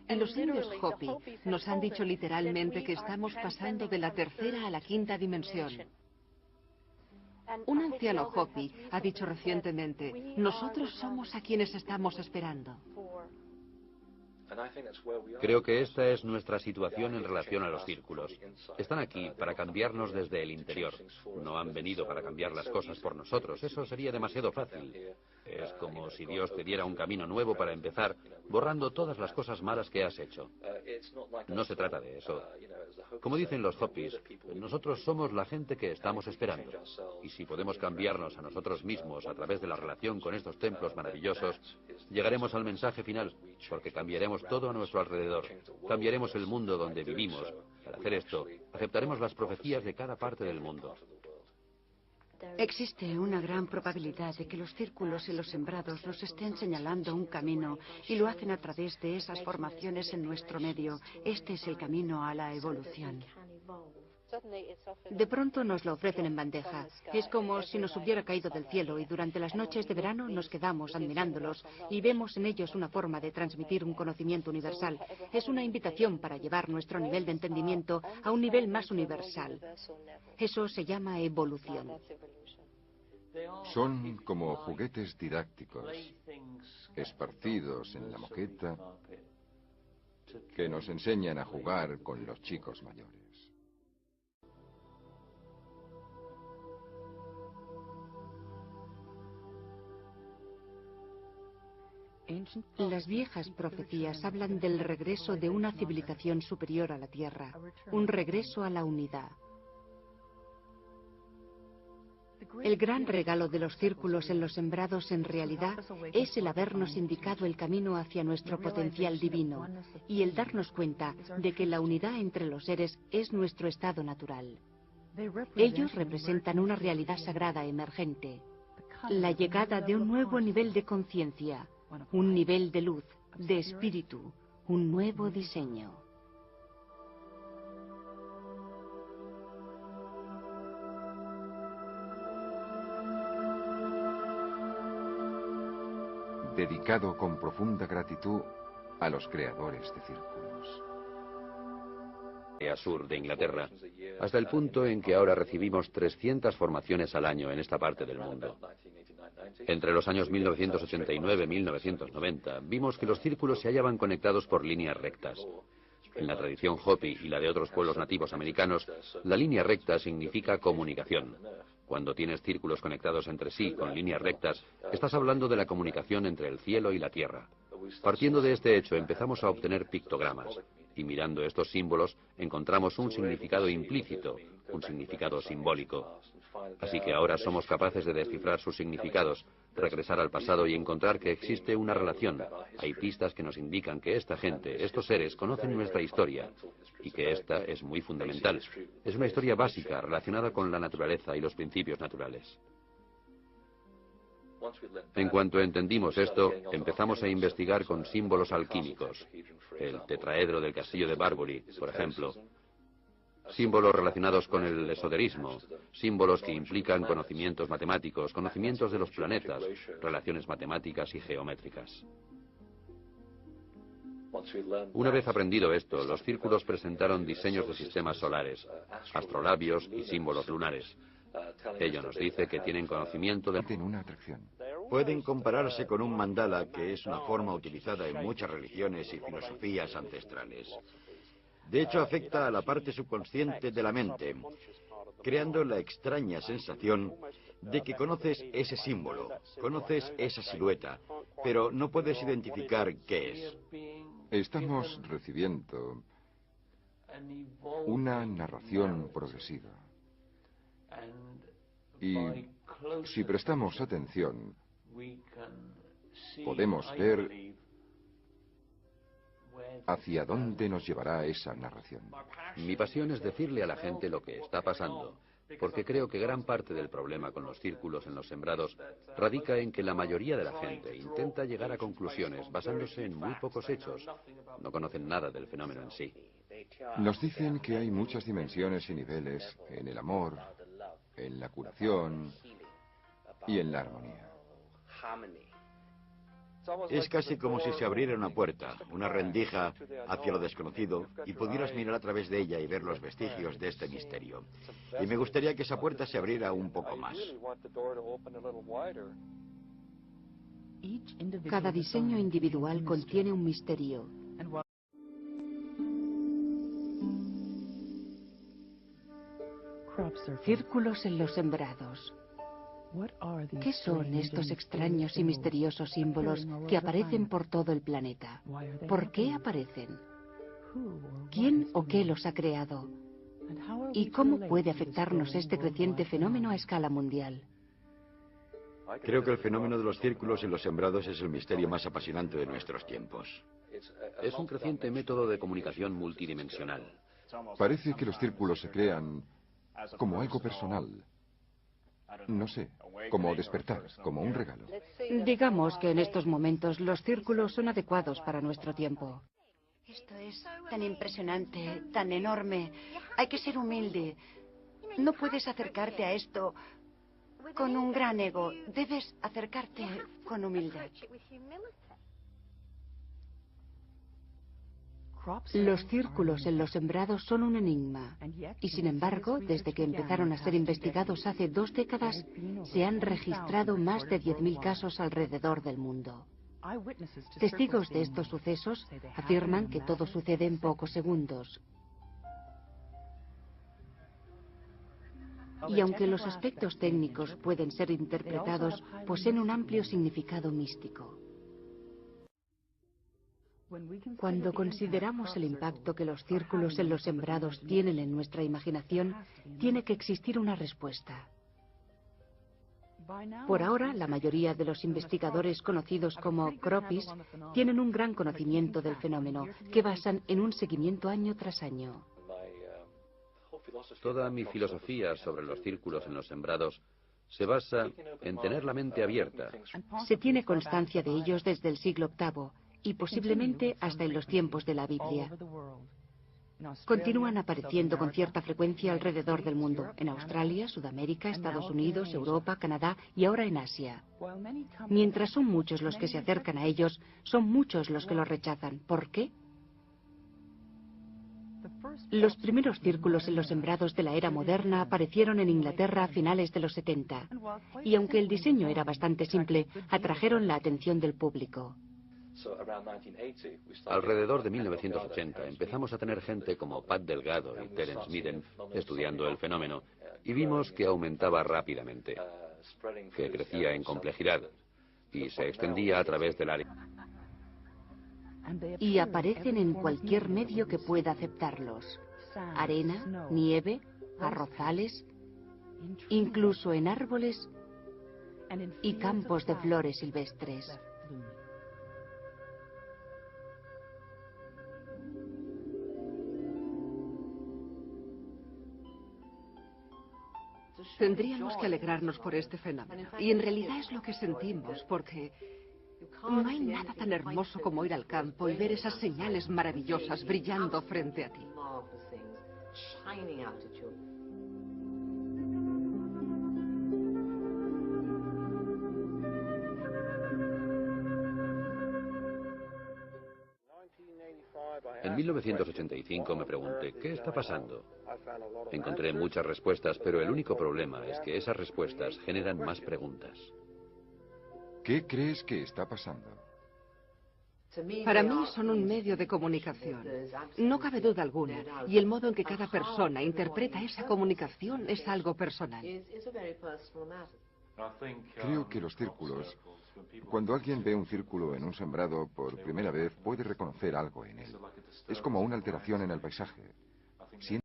Y los indios Hopi nos han dicho literalmente que estamos pasando de la tercera a la quinta dimensión. Un anciano Hopi ha dicho recientemente, nosotros somos a quienes estamos esperando. Creo que esta es nuestra situación en relación a los círculos. Están aquí para cambiarnos desde el interior. No han venido para cambiar las cosas por nosotros. Eso sería demasiado fácil. Es como si Dios te diera un camino nuevo para empezar, borrando todas las cosas malas que has hecho. No se trata de eso. Como dicen los Hopis, nosotros somos la gente que estamos esperando. Y si podemos cambiarnos a nosotros mismos a través de la relación con estos templos maravillosos, llegaremos al mensaje final, porque cambiaremos todo a nuestro alrededor. Cambiaremos el mundo donde vivimos. Para hacer esto, aceptaremos las profecías de cada parte del mundo. Existe una gran probabilidad de que los círculos y los sembrados nos estén señalando un camino y lo hacen a través de esas formaciones en nuestro medio. Este es el camino a la evolución. De pronto nos lo ofrecen en bandeja. Es como si nos hubiera caído del cielo y durante las noches de verano nos quedamos admirándolos y vemos en ellos una forma de transmitir un conocimiento universal. Es una invitación para llevar nuestro nivel de entendimiento a un nivel más universal. Eso se llama evolución. Son como juguetes didácticos, esparcidos en la moqueta, que nos enseñan a jugar con los chicos mayores. Las viejas profecías hablan del regreso de una civilización superior a la Tierra, un regreso a la unidad. El gran regalo de los círculos en los sembrados en realidad es el habernos indicado el camino hacia nuestro potencial divino y el darnos cuenta de que la unidad entre los seres es nuestro estado natural. Ellos representan una realidad sagrada emergente, la llegada de un nuevo nivel de conciencia, un nivel de luz, de espíritu, un nuevo diseño. Dedicado con profunda gratitud a los creadores de círculos. A sur de Inglaterra, hasta el punto en que ahora recibimos 300 formaciones al año en esta parte del mundo. Entre los años 1989 y 1990, vimos que los círculos se hallaban conectados por líneas rectas. En la tradición Hopi y la de otros pueblos nativos americanos, la línea recta significa comunicación. Cuando tienes círculos conectados entre sí con líneas rectas, estás hablando de la comunicación entre el cielo y la tierra. Partiendo de este hecho, empezamos a obtener pictogramas. Y mirando estos símbolos, encontramos un significado implícito, un significado simbólico. Así que ahora somos capaces de descifrar sus significados, regresar al pasado y encontrar que existe una relación. Hay pistas que nos indican que esta gente, estos seres, conocen nuestra historia y que esta es muy fundamental. Es una historia básica relacionada con la naturaleza y los principios naturales. En cuanto entendimos esto, empezamos a investigar con símbolos alquímicos. El tetraedro del castillo de Barbury, por ejemplo. Símbolos relacionados con el esoterismo, símbolos que implican conocimientos matemáticos, conocimientos de los planetas, relaciones matemáticas y geométricas. Una vez aprendido esto, los círculos presentaron diseños de sistemas solares, astrolabios y símbolos lunares. Ello nos dice que tienen conocimiento de... una atracción. Pueden compararse con un mandala, que es una forma utilizada en muchas religiones y filosofías ancestrales. De hecho, afecta a la parte subconsciente de la mente, creando la extraña sensación de que conoces ese símbolo, conoces esa silueta, pero no puedes identificar qué es. Estamos recibiendo una narración progresiva. Y si prestamos atención, podemos ver hacia dónde nos llevará esa narración. Mi pasión es decirle a la gente lo que está pasando, porque creo que gran parte del problema con los círculos en los sembrados radica en que la mayoría de la gente intenta llegar a conclusiones basándose en muy pocos hechos. No conocen nada del fenómeno en sí. Nos dicen que hay muchas dimensiones y niveles en el amor, en la curación y en la armonía. Es casi como si se abriera una puerta, una rendija hacia lo desconocido, y pudieras mirar a través de ella y ver los vestigios de este misterio. Y me gustaría que esa puerta se abriera un poco más. Cada diseño individual contiene un misterio. Círculos en los sembrados. ¿Qué son estos extraños y misteriosos símbolos que aparecen por todo el planeta? ¿Por qué aparecen? ¿Quién o qué los ha creado? ¿Y cómo puede afectarnos este creciente fenómeno a escala mundial? Creo que el fenómeno de los círculos en los sembrados es el misterio más apasionante de nuestros tiempos. Es un creciente método de comunicación multidimensional. Parece que los círculos se crean como algo personal. No sé, como despertar, como un regalo. Digamos que en estos momentos los círculos son adecuados para nuestro tiempo. Esto es tan impresionante, tan enorme. Hay que ser humilde. No puedes acercarte a esto con un gran ego. Debes acercarte con humildad. Los círculos en los sembrados son un enigma. Y sin embargo, desde que empezaron a ser investigados hace 2 décadas, se han registrado más de 10.000 casos alrededor del mundo. Testigos de estos sucesos afirman que todo sucede en pocos segundos. Y aunque los aspectos técnicos pueden ser interpretados, poseen un amplio significado místico. Cuando consideramos el impacto que los círculos en los sembrados tienen en nuestra imaginación, tiene que existir una respuesta. Por ahora, la mayoría de los investigadores conocidos como CROPIS tienen un gran conocimiento del fenómeno, que basan en un seguimiento año tras año. Toda mi filosofía sobre los círculos en los sembrados se basa en tener la mente abierta. Se tiene constancia de ellos desde el siglo VIII y posiblemente hasta en los tiempos de la Biblia. Continúan apareciendo con cierta frecuencia alrededor del mundo, en Australia, Sudamérica, Estados Unidos, Europa, Canadá y ahora en Asia. Mientras son muchos los que se acercan a ellos, son muchos los que los rechazan. ¿Por qué? Los primeros círculos en los sembrados de la era moderna aparecieron en Inglaterra a finales de los 70, y aunque el diseño era bastante simple, atrajeron la atención del público. Alrededor de 1980 empezamos a tener gente como Pat Delgado y Terence Midden estudiando el fenómeno y vimos que aumentaba rápidamente, que crecía en complejidad y se extendía a través del área. Y aparecen en cualquier medio que pueda aceptarlos. Arena, nieve, arrozales, incluso en árboles y campos de flores silvestres. Tendríamos que alegrarnos por este fenómeno. Y en realidad es lo que sentimos, porque no hay nada tan hermoso como ir al campo y ver esas señales maravillosas brillando frente a ti. En 1985 me pregunté, ¿qué está pasando? Encontré muchas respuestas, pero el único problema es que esas respuestas generan más preguntas. ¿Qué crees que está pasando? Para mí son un medio de comunicación. No cabe duda alguna. Y el modo en que cada persona interpreta esa comunicación es algo personal. Creo que los círculos, cuando alguien ve un círculo en un sembrado por primera vez, puede reconocer algo en él. Es como una alteración en el paisaje.